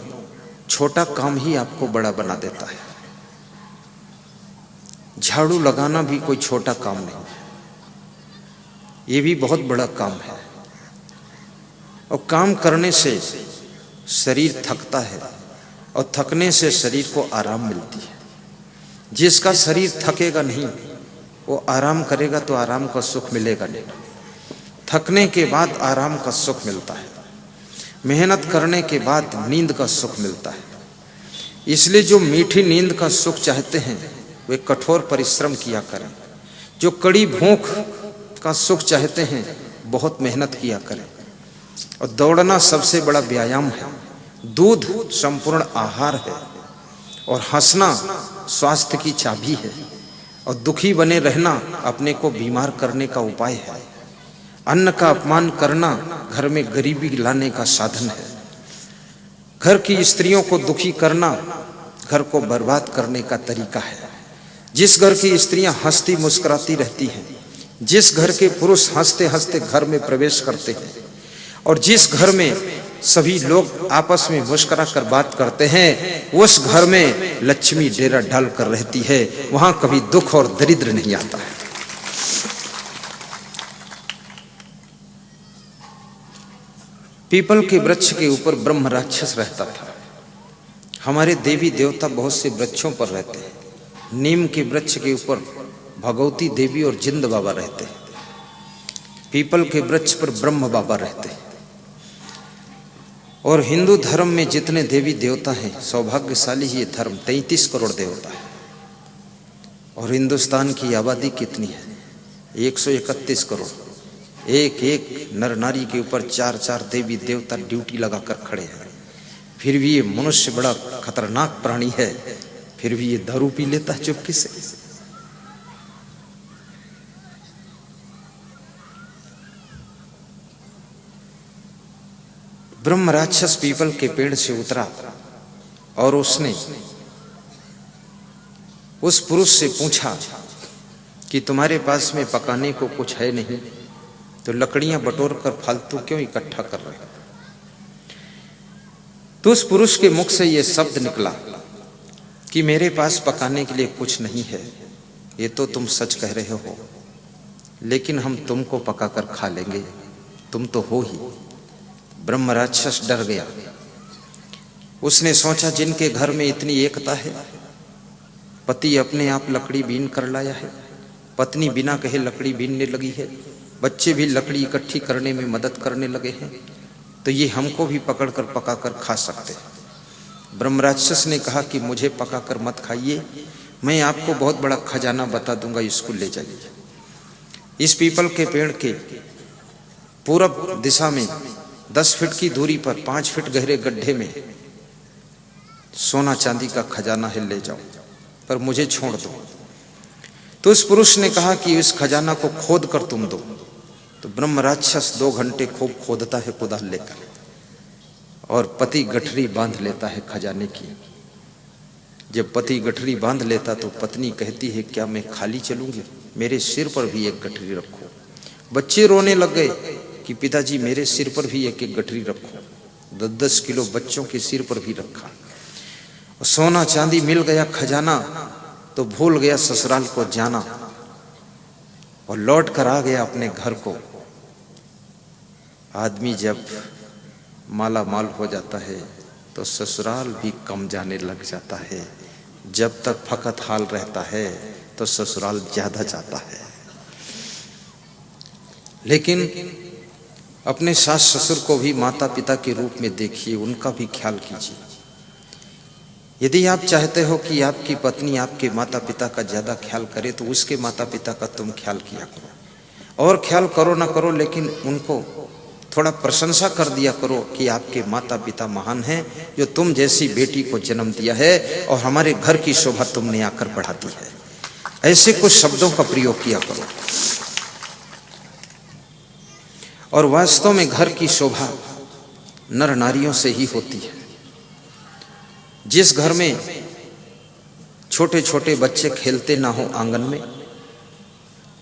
छोटा काम ही आपको बड़ा बना देता है। झाड़ू लगाना भी कोई छोटा काम नहीं है, ये भी बहुत बड़ा काम है। और काम करने से शरीर थकता है, और थकने से शरीर को आराम मिलती है। जिसका शरीर थकेगा नहीं वो आराम करेगा तो आराम का सुख मिलेगा नहीं। थकने के बाद आराम का सुख मिलता है। मेहनत करने के बाद नींद का सुख मिलता है। इसलिए जो मीठी नींद का सुख चाहते हैं वे कठोर परिश्रम किया करें। जो कड़ी भूख का सुख चाहते हैं बहुत मेहनत किया करें। और दौड़ना सबसे बड़ा व्यायाम है। दूध संपूर्ण आहार है और हंसना स्वास्थ्य की चाबी है। और दुखी बने रहना अपने को बीमार करने का उपाय है। अन्न का अपमान करना घर में गरीबी लाने का साधन है। घर की स्त्रियों को दुखी करना घर को बर्बाद करने का तरीका है। जिस घर की स्त्रियां हंसती मुस्कुराती रहती हैं, जिस घर के पुरुष हंसते हंसते घर में प्रवेश करते हैं और जिस घर में सभी लोग आपस में मुस्कुरा कर बात करते हैं, उस घर में लक्ष्मी डेरा डाल कर रहती है। वहां कभी दुख और दरिद्र नहीं आता है। पीपल के वृक्ष के ऊपर ब्रह्म राक्षस रहता था। हमारे देवी देवता बहुत से वृक्षों पर रहते हैं। नीम के वृक्ष के ऊपर भगवती देवी और जिंद बाबा रहते हैं। पीपल के वृक्ष पर ब्रह्म बाबा रहते हैं। और हिंदू धर्म में जितने देवी देवता हैं, सौभाग्यशाली ये धर्म 33 करोड़ देवता है। और हिंदुस्तान की आबादी कितनी है? 131 करोड़। एक एक नर नारी के ऊपर 4-4 देवी देवता ड्यूटी लगाकर खड़े हैं। फिर भी ये मनुष्य बड़ा खतरनाक प्राणी है, फिर भी ये दारू पी लेता है चुपके से। ब्रह्म राक्षस पीपल के पेड़ से उतरा और उसने उस पुरुष से पूछा कि तुम्हारे पास में पकाने को कुछ है नहीं, तो लकड़ियां बटोर कर फालतू क्यों इकट्ठा कर रहे हो? तो उस पुरुष के मुख से यह शब्द निकला कि मेरे पास पकाने के लिए कुछ नहीं है। ये तो तुम सच कह रहे हो, लेकिन हम तुमको पकाकर खा लेंगे, तुम तो हो ही। ब्रह्म राक्षस डर गया। उसने सोचा जिनके घर में इतनी एकता है, पति अपने आप लकड़ी बीन कर लाया है, पत्नी बिना कहे लकड़ी बीनने लगी है, बच्चे भी लकड़ी इकट्ठी करने में मदद करने लगे हैं, तो ये हमको भी पकड़कर पकाकर खा सकते हैं। ब्रह्म राक्षस ने कहा कि मुझे पकाकर मत खाइए, मैं आपको बहुत बड़ा खजाना बता दूंगा, इसको ले जाइए। इस पीपल के पेड़ के पूरब दिशा में 10 फीट की दूरी पर 5 फीट गहरे गड्ढे में सोना चांदी का खजाना है, ले जाओ, पर मुझे छोड़ दो। तो उस पुरुष ने कहा कि इस खजाना को खोद कर तुम दो। तो ब्रह्म राक्षस 2 घंटे खूब खोदता है कुदाल लेकर, और पति गठरी बांध लेता है खजाने की। जब पति गठरी बांध लेता तो पत्नी कहती है, क्या मैं खाली चलूंगी? मेरे सिर पर भी एक गठरी रखो। बच्चे रोने लग गए कि पिताजी मेरे सिर पर भी एक एक गठरी रखो। 10-10 किलो बच्चों के सिर पर भी रखा। सोना चांदी मिल गया, खजाना, तो भूल गया ससुराल को जाना और लौट कर आ गया अपने घर को। आदमी जब माला माल हो जाता है तो ससुराल भी कम जाने लग जाता है। जब तक फकत हाल रहता है तो ससुराल ज्यादा जाता है। लेकिन अपने सास ससुर को भी माता पिता के रूप में देखिए, उनका भी ख्याल कीजिए। यदि आप चाहते हो कि आपकी पत्नी आपके माता पिता का ज्यादा ख्याल करे, तो उसके माता पिता का तुम ख्याल किया करो। और ख्याल करो ना करो, लेकिन उनको थोड़ा प्रशंसा कर दिया करो कि आपके माता पिता महान हैं, जो तुम जैसी बेटी को जन्म दिया है और हमारे घर की शोभा तुमने आकर बढ़ाती है। ऐसे कुछ शब्दों का प्रयोग किया करो। और वास्तव में घर की शोभा नर नारियों से ही होती है। जिस घर में छोटे छोटे बच्चे खेलते ना हो आंगन में,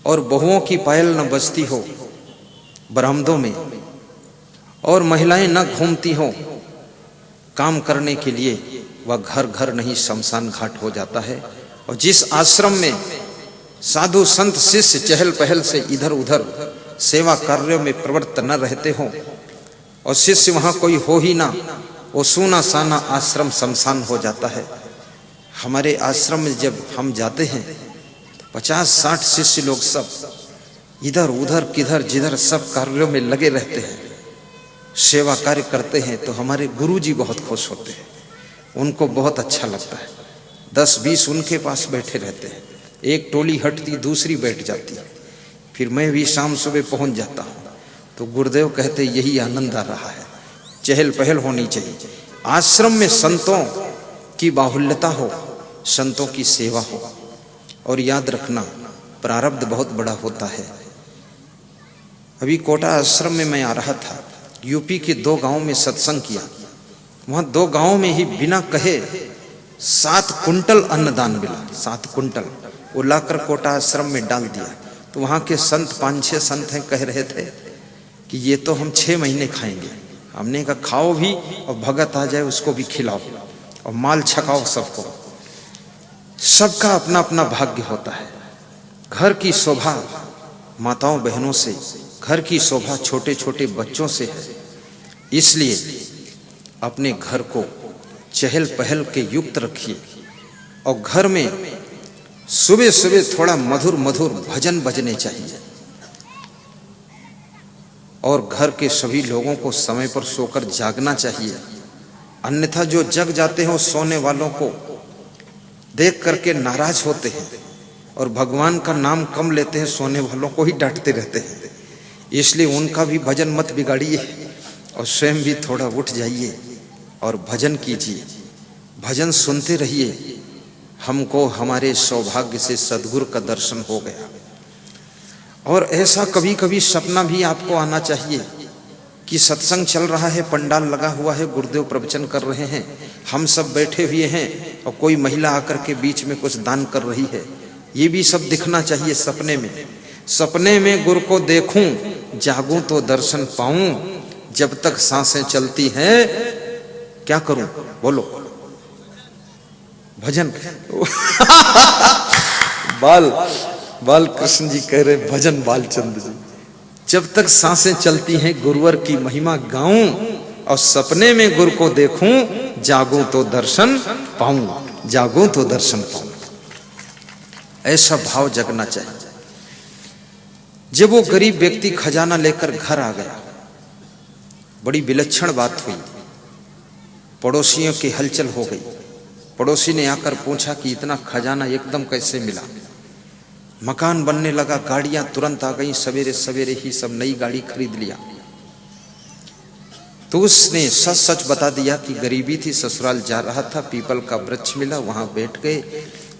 और बहुओं की पायल न बजती हो बरामदों में, और महिलाएं न घूमती हो काम करने के लिए, वह घर घर नहीं शमशान घाट हो जाता है। और जिस आश्रम में साधु संत शिष्य चहल पहल से इधर उधर सेवा कार्यों में प्रवृत्त न रहते हो और शिष्य वहां कोई हो ही ना, वो सूना साना आश्रम शमशान हो जाता है। हमारे आश्रम में जब हम जाते हैं तो 50-60 शिष्य लोग सब इधर उधर किधर जिधर सब कार्यों में लगे रहते हैं। सेवा कार्य करते हैं तो हमारे गुरुजी बहुत खुश होते हैं, उनको बहुत अच्छा लगता है। 10-20 उनके पास बैठे रहते हैं, एक टोली हटती दूसरी बैठ जाती है, फिर मैं भी शाम सुबह पहुंच जाता हूँ। तो गुरुदेव कहते यही आनंद आ रहा है, चहल पहल होनी चाहिए। आश्रम में संतों की बाहुल्यता हो, संतों की सेवा हो। और याद रखना प्रारब्ध बहुत बड़ा होता है। अभी कोटा आश्रम में मैं आ रहा था, यूपी के 2 गांव में सत्संग किया। वहां 2 गांव में ही बिना कहे 7 कुंटल अन्नदान मिला। 7 कुंटल वो लाकर कोटा आश्रम में डाल दिया। तो वहां के संत 5-6 संत हैं, कह रहे थे कि ये तो हम 6 महीने खाएंगे। हमने कहा खाओ भी, और भगत आ जाए उसको भी खिलाओ, और माल छकाओ सबको। सबका अपना अपना भाग्य होता है। घर की शोभा माताओं बहनों से, घर की शोभा छोटे छोटे बच्चों से है। इसलिए अपने घर को चहल पहल के युक्त रखिए, और घर में सुबह सुबह थोड़ा मधुर मधुर भजन बजने चाहिए। और घर के सभी लोगों को समय पर सोकर जागना चाहिए। अन्यथा जो जग जाते हैं सोने वालों को देख करके नाराज होते हैं, और भगवान का नाम कम लेते हैं, सोने वालों को ही डांटते रहते हैं। इसलिए उनका भी भजन मत बिगाड़िए, और स्वयं भी थोड़ा उठ जाइए और भजन कीजिए। भजन सुनते रहिए। हमको हमारे सौभाग्य से सद्गुरु का दर्शन हो गया। और ऐसा कभी कभी सपना भी आपको आना चाहिए कि सत्संग चल रहा है, पंडाल लगा हुआ है, गुरुदेव प्रवचन कर रहे हैं, हम सब बैठे हुए हैं, और कोई महिला आकर के बीच में कुछ दान कर रही है। ये भी सब दिखना चाहिए सपने में। सपने में गुरु को देखूं, जागूं तो दर्शन पाऊं, जब तक सांसें चलती हैं क्या करूं? बोलो भजन। बाल कृष्ण जी कह रहे भजन बालचंद्र जी, जब तक सांसें चलती हैं गुरुवर की महिमा गाऊं, और सपने में गुरु को देखूं, जागूं तो दर्शन पाऊं, जागूं तो दर्शन पाऊं। ऐसा भाव जगना चाहिए। जब वो गरीब व्यक्ति खजाना लेकर घर आ गया, बड़ी विलक्षण बात हुई। पड़ोसियों की हलचल हो गई। पड़ोसी ने आकर पूछा कि इतना खजाना एकदम कैसे मिला? मकान बनने लगा, गाड़ियां तुरंत आ गई, सवेरे सवेरे ही सब नई गाड़ी खरीद लिया। तो उसने सच सच बता दिया कि गरीबी थी, ससुराल जा रहा था, पीपल का वृक्ष मिला, वहां बैठ गए,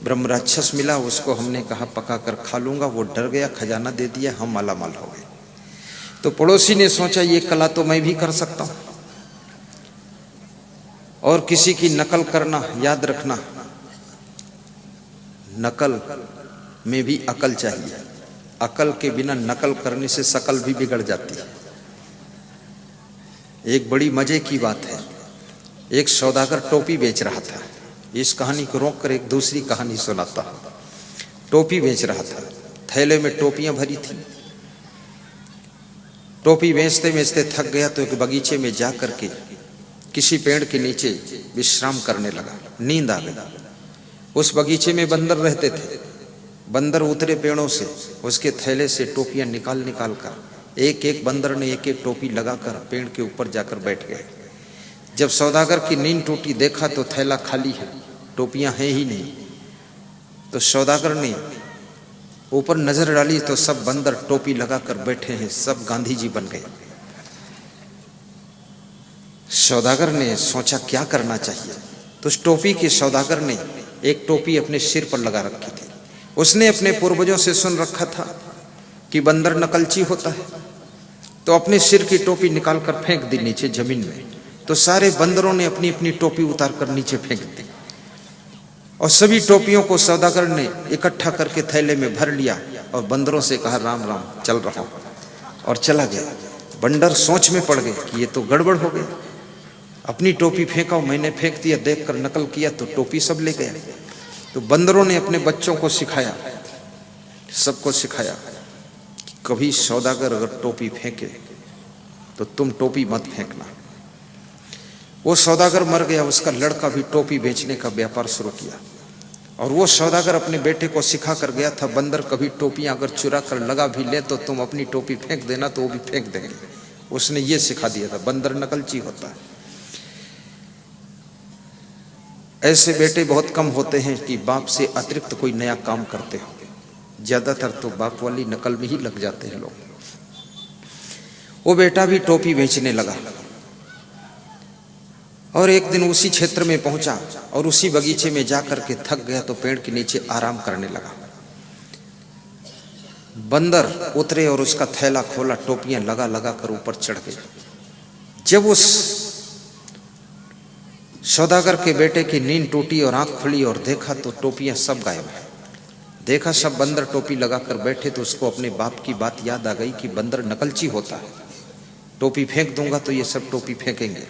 ब्रह्म राक्षस मिला, उसको हमने कहा पका कर खा लूंगा, वो डर गया, खजाना दे दिया, हम मालामाल हो गए। तो पड़ोसी ने सोचा ये कला तो मैं भी कर सकता हूं। और किसी की नकल करना, याद रखना नकल में भी अकल चाहिए। अकल के बिना नकल करने से शकल भी बिगड़ जाती है। एक बड़ी मजे की बात है, एक सौदागर टोपी बेच रहा था। इस कहानी को रोक कर एक दूसरी कहानी सुनाता हूं। टोपी बेच रहा था, थैले में टोपियां भरी थी। टोपी बेचते बेचते थक गया तो एक बगीचे में जा करके किसी पेड़ के नीचे विश्राम करने लगा। नींद आ गई। उस बगीचे में बंदर रहते थे। बंदर उतरे पेड़ों से, उसके थैले से टोपियां निकाल कर एक एक बंदर ने एक एक टोपी लगाकर पेड़ के ऊपर जाकर बैठ गए। जब सौदागर की नींद टूटी, देखा तो थैला खाली है, टोपियां हैं ही नहीं। तो सौदागर ने ऊपर नजर डाली तो सब बंदर टोपी लगाकर बैठे हैं, सब गांधी जी बन गए। सौदागर ने सोचा क्या करना चाहिए। तो उस टोपी के सौदागर ने एक टोपी अपने सिर पर लगा रखी थी। उसने अपने पूर्वजों से सुन रखा था कि बंदर नकलची होता है, तो अपने सिर की टोपी निकाल कर फेंक दी नीचे जमीन में। तो सारे बंदरों ने अपनी अपनी टोपी उतार कर नीचे फेंक दी, और सभी टोपियों को सौदागर ने इकट्ठा करके थैले में भर लिया और बंदरों से कहा राम राम, चल रहा हूं, और चला गया। बंदर सोच में पड़ गए कि ये तो गड़बड़ हो गई। अपनी टोपी फेंका, मैंने फेंक दिया, देखकर नकल किया तो टोपी सब ले गया। तो बंदरों ने अपने बच्चों को सिखाया, सबको सिखाया कि कभी सौदागर अगर टोपी फेंके तो तुम टोपी मत फेंकना। वो सौदागर मर गया, उसका लड़का भी टोपी बेचने का व्यापार शुरू किया। और वो सौदागर अपने बेटे को सिखा कर गया था, बंदर कभी टोपियां अगर चुरा कर लगा भी ले तो तुम अपनी टोपी फेंक देना, तो वो भी फेंक देंगे। उसने ये सिखा दिया था, बंदर नकलची होता है। ऐसे बेटे बहुत कम होते हैं कि बाप से अतिरिक्त कोई नया काम करते हो, ज्यादातर तो बाप वाली नकल में ही लग जाते हैं लोग। वो बेटा भी टोपी बेचने लगा और एक दिन उसी क्षेत्र में पहुंचा और उसी बगीचे में जाकर के थक गया तो पेड़ के नीचे आराम करने लगा। बंदर उतरे और उसका थैला खोला, टोपियां लगा लगा कर ऊपर चढ़ गए। जब उस सौदागर के बेटे की नींद टूटी और आंख खुली और देखा तो टोपियां सब गायब है। देखा सब बंदर टोपी लगाकर बैठे तो उसको अपने बाप की बात याद आ गई कि बंदर नकलची होता है, टोपी फेंक दूंगा तो ये सब टोपी फेंकेंगे।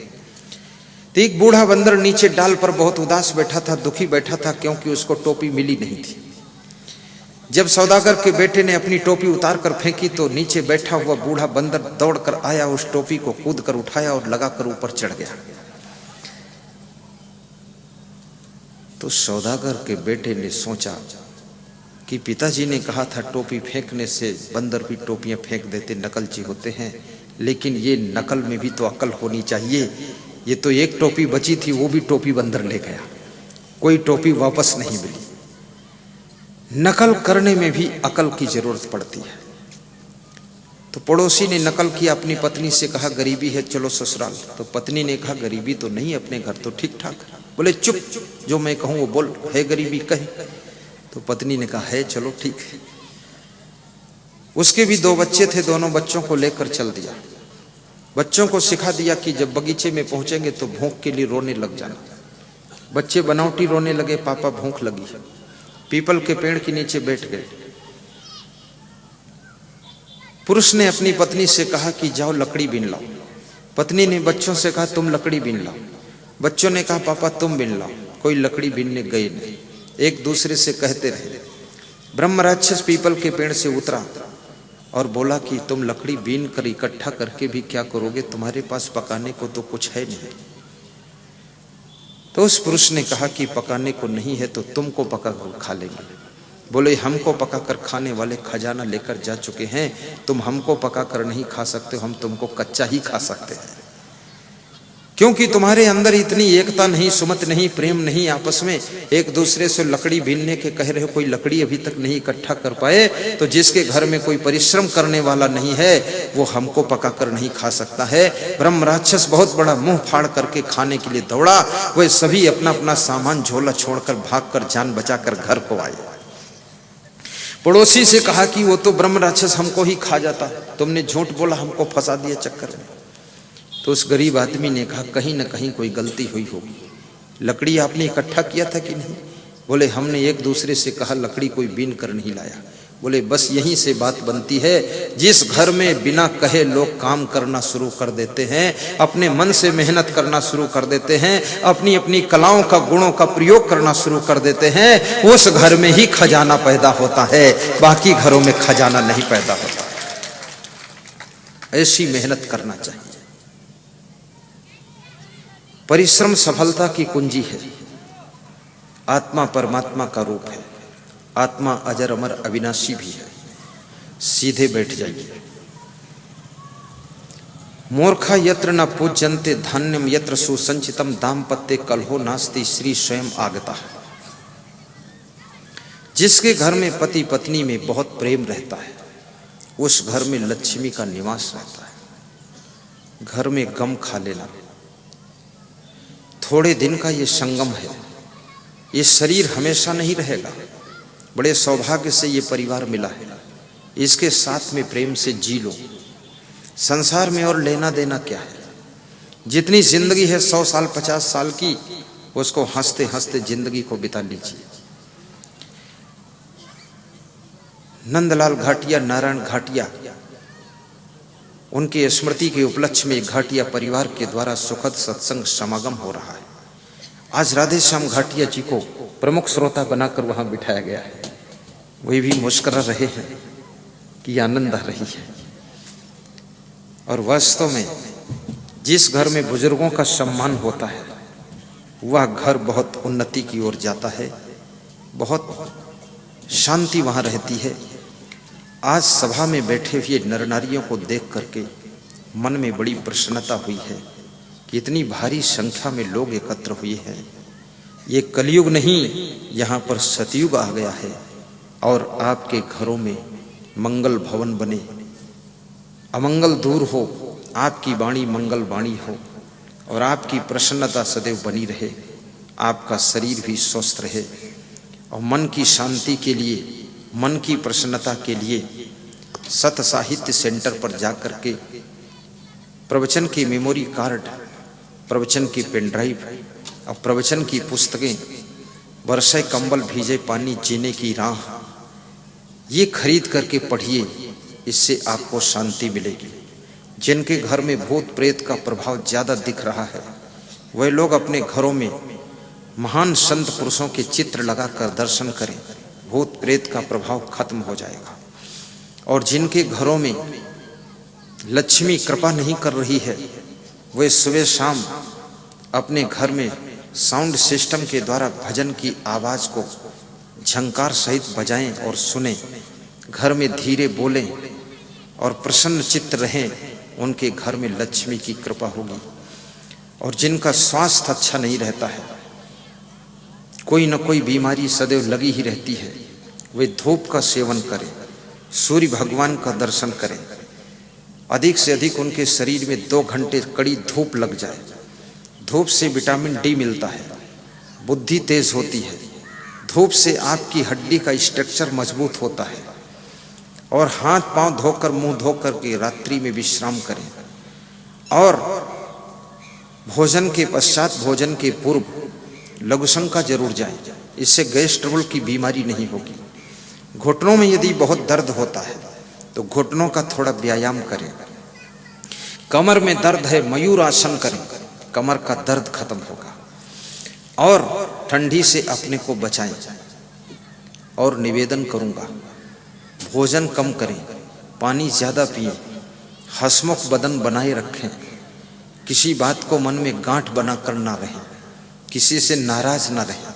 तो एक बूढ़ा बंदर नीचे डाल पर बहुत उदास बैठा था, दुखी बैठा था, क्योंकि उसको टोपी मिली नहीं थी। जब सौदागर के बेटे ने अपनी टोपी उतार कर फेंकी तो नीचे बैठा हुआ बूढ़ा बंदर दौड़कर आया, उस टोपी को कूद कर उठाया और लगाकर ऊपर चढ़ गया। तो सौदागर के बेटे ने सोचा कि पिताजी ने कहा था टोपी फेंकने से बंदर भी टोपियां फेंक देते, नकलची होते हैं, लेकिन ये नकल में भी तो अकल होनी चाहिए। ये तो एक टोपी बची थी, वो भी टोपी बंदर ले गया, कोई टोपी वापस नहीं मिली। नकल करने में भी अकल की जरूरत पड़ती है। तो पड़ोसी ने नकल किया, अपनी पत्नी से कहा गरीबी है चलो ससुराल। तो पत्नी ने कहा गरीबी तो नहीं, अपने घर तो ठीक ठाक। बोले चुप, जो मैं कहूं वो बोल, है गरीबी कहीं? तो पत्नी ने कहा है, चलो ठीक है। उसके भी 2 बच्चे थे, दोनों बच्चों को लेकर चल दिया। बच्चों को सिखा दिया कि जब बगीचे में पहुंचेंगे तो भूख के लिए रोने लग जाना। बच्चे बनावटी रोने लगे, पापा भूख लगी। पीपल के पेड़ के नीचे बैठ गए। पुरुष ने अपनी पत्नी से कहा कि जाओ लकड़ी बीन लाओ। पत्नी ने बच्चों से कहा तुम लकड़ी बीन लाओ। बच्चों ने कहा पापा तुम बीन लाओ। कोई लकड़ी बीनने गए नहीं, एक दूसरे से कहते रहे। ब्रह्म राक्षस पीपल के पेड़ से उतरा और बोला कि तुम लकड़ी बीन कर इकट्ठा करके भी क्या करोगे, तुम्हारे पास पकाने को तो कुछ है नहीं। तो उस पुरुष ने कहा कि पकाने को नहीं है तो तुमको पका कर खा लेंगे। बोले हमको पकाकर खाने वाले खजाना लेकर जा चुके हैं, तुम हमको पकाकर नहीं खा सकते, हम तुमको कच्चा ही खा सकते हैं, क्योंकि तुम्हारे अंदर इतनी एकता नहीं, सुमत नहीं, प्रेम नहीं, आपस में एक दूसरे से लकड़ी बीनने के कह रहे हो, कोई लकड़ी अभी तक नहीं इकट्ठा कर पाए। तो जिसके घर में कोई परिश्रम करने वाला नहीं है वो हमको पकाकर नहीं खा सकता है। ब्रह्म राक्षस बहुत बड़ा मुंह फाड़ करके खाने के लिए दौड़ा। वे सभी अपना अपना सामान झोला छोड़कर भागकर जान बचाकर घर को आए। पड़ोसी से कहा कि वो तो ब्रह्म राक्षस हमको ही खा जाता, तुमने झूठ बोला, हमको फंसा दिया चक्कर में। तो उस गरीब आदमी ने कहा कहीं न कहीं कोई गलती हुई होगी, लकड़ी आपने इकट्ठा किया था कि नहीं? बोले हमने एक दूसरे से कहा लकड़ी कोई बीन कर नहीं लाया। बोले बस यहीं से बात बनती है, जिस घर में बिना कहे लोग काम करना शुरू कर देते हैं, अपने मन से मेहनत करना शुरू कर देते हैं, अपनी अपनी कलाओं का गुणों का प्रयोग करना शुरू कर देते हैं, उस घर में ही खजाना पैदा होता है, बाकी घरों में खजाना नहीं पैदा होता। ऐसी मेहनत करना चाहिए। परिश्रम सफलता की कुंजी है। आत्मा परमात्मा का रूप है, आत्मा अजर अमर अविनाशी भी है। सीधे बैठ जाइए। मूर्खा यत्र न पूज्यन्ते धान्यम यत्र सुसंचितम दाम्पत्य कलहो नास्ति श्री स्वयं आगता। जिसके घर में पति पत्नी में बहुत प्रेम रहता है उस घर में लक्ष्मी का निवास रहता है। घर में गम खा लेना थोड़े दिन का ये संगम है, ये शरीर हमेशा नहीं रहेगा। बड़े सौभाग्य से ये परिवार मिला है, इसके साथ में प्रेम से जी लो। संसार में और लेना देना क्या है? जितनी जिंदगी है 100 साल 50 साल की, उसको हंसते हंसते जिंदगी को बिता लीजिए। नंदलाल घाटिया, नारायण घाटिया, उनकी स्मृति के उपलक्ष्य में घाटिया परिवार के द्वारा सुखद सत्संग समागम हो रहा है। आज राधे श्याम घाटिया जी को प्रमुख श्रोता बनाकर वहां बिठाया गया है। वे भी मुस्कुरा रहे हैं कि आनंद आ रही है। और वास्तव में जिस घर में बुजुर्गों का सम्मान होता है वह घर बहुत उन्नति की ओर जाता है, बहुत शांति वहां रहती है। आज सभा में बैठे हुए नर नारियों को देख करके मन में बड़ी प्रसन्नता हुई है कि इतनी भारी संख्या में लोग एकत्र हुए हैं। ये कलयुग नहीं, यहाँ पर सतयुग आ गया है और आपके घरों में मंगल भवन बने, अमंगल दूर हो, आपकी वाणी मंगल वाणी हो और आपकी प्रसन्नता सदैव बनी रहे, आपका शरीर भी स्वस्थ रहे। और मन की शांति के लिए, मन की प्रसन्नता के लिए सत साहित्य सेंटर पर जाकर के प्रवचन की मेमोरी कार्ड, प्रवचन की पेन ड्राइव और प्रवचन की पुस्तकें, बरसे कंबल भीजे पानी जीने की राह, ये खरीद करके पढ़िए, इससे आपको शांति मिलेगी। जिनके घर में भूत प्रेत का प्रभाव ज़्यादा दिख रहा है, वह लोग अपने घरों में महान संत पुरुषों के चित्र लगाकर दर्शन करें, भूत प्रेत का प्रभाव खत्म हो जाएगा। और जिनके घरों में लक्ष्मी कृपा नहीं कर रही है, वे सुबह शाम अपने घर में साउंड सिस्टम के द्वारा भजन की आवाज़ को झंकार सहित बजाएं और सुने, घर में धीरे बोलें और प्रसन्न चित्त रहें, उनके घर में लक्ष्मी की कृपा होगी। और जिनका स्वास्थ्य अच्छा नहीं रहता है, कोई न कोई बीमारी सदैव लगी ही रहती है, वे धूप का सेवन करें, सूर्य भगवान का दर्शन करें, अधिक से अधिक उनके शरीर में 2 घंटे कड़ी धूप लग जाए। धूप से विटामिन डी मिलता है, बुद्धि तेज होती है, धूप से आपकी हड्डी का स्ट्रक्चर मजबूत होता है। और हाथ पांव धोकर, मुंह धोकर के रात्रि में विश्राम करें और भोजन के पश्चात, भोजन के पूर्व लघुशंका जरूर जाए, इससे गैस ट्रबल की बीमारी नहीं होगी। घुटनों में यदि बहुत दर्द होता है तो घुटनों का थोड़ा व्यायाम करें। कमर में दर्द है, मयूर आसन करें, कमर का दर्द खत्म होगा। और ठंडी से अपने को बचाएं। और निवेदन करूंगा, भोजन कम करें, पानी ज़्यादा पिएं, हंसमुख बदन बनाए रखें, किसी बात को मन में गांठ बनाकर ना रहें, किसी से नाराज ना रहें।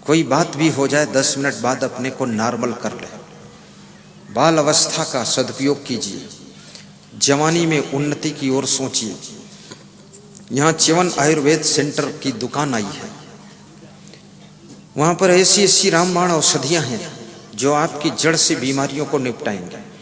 कोई बात भी हो जाए 10 मिनट बाद अपने को नॉर्मल कर लें। बाल अवस्था का सदुपयोग कीजिए, जवानी में उन्नति की ओर सोचिए। यहाँ च्यवन आयुर्वेद सेंटर की दुकान आई है, वहाँ पर ऐसी ऐसी रामबाण औषधियाँ हैं जो आपकी जड़ से बीमारियों को निपटाएंगे।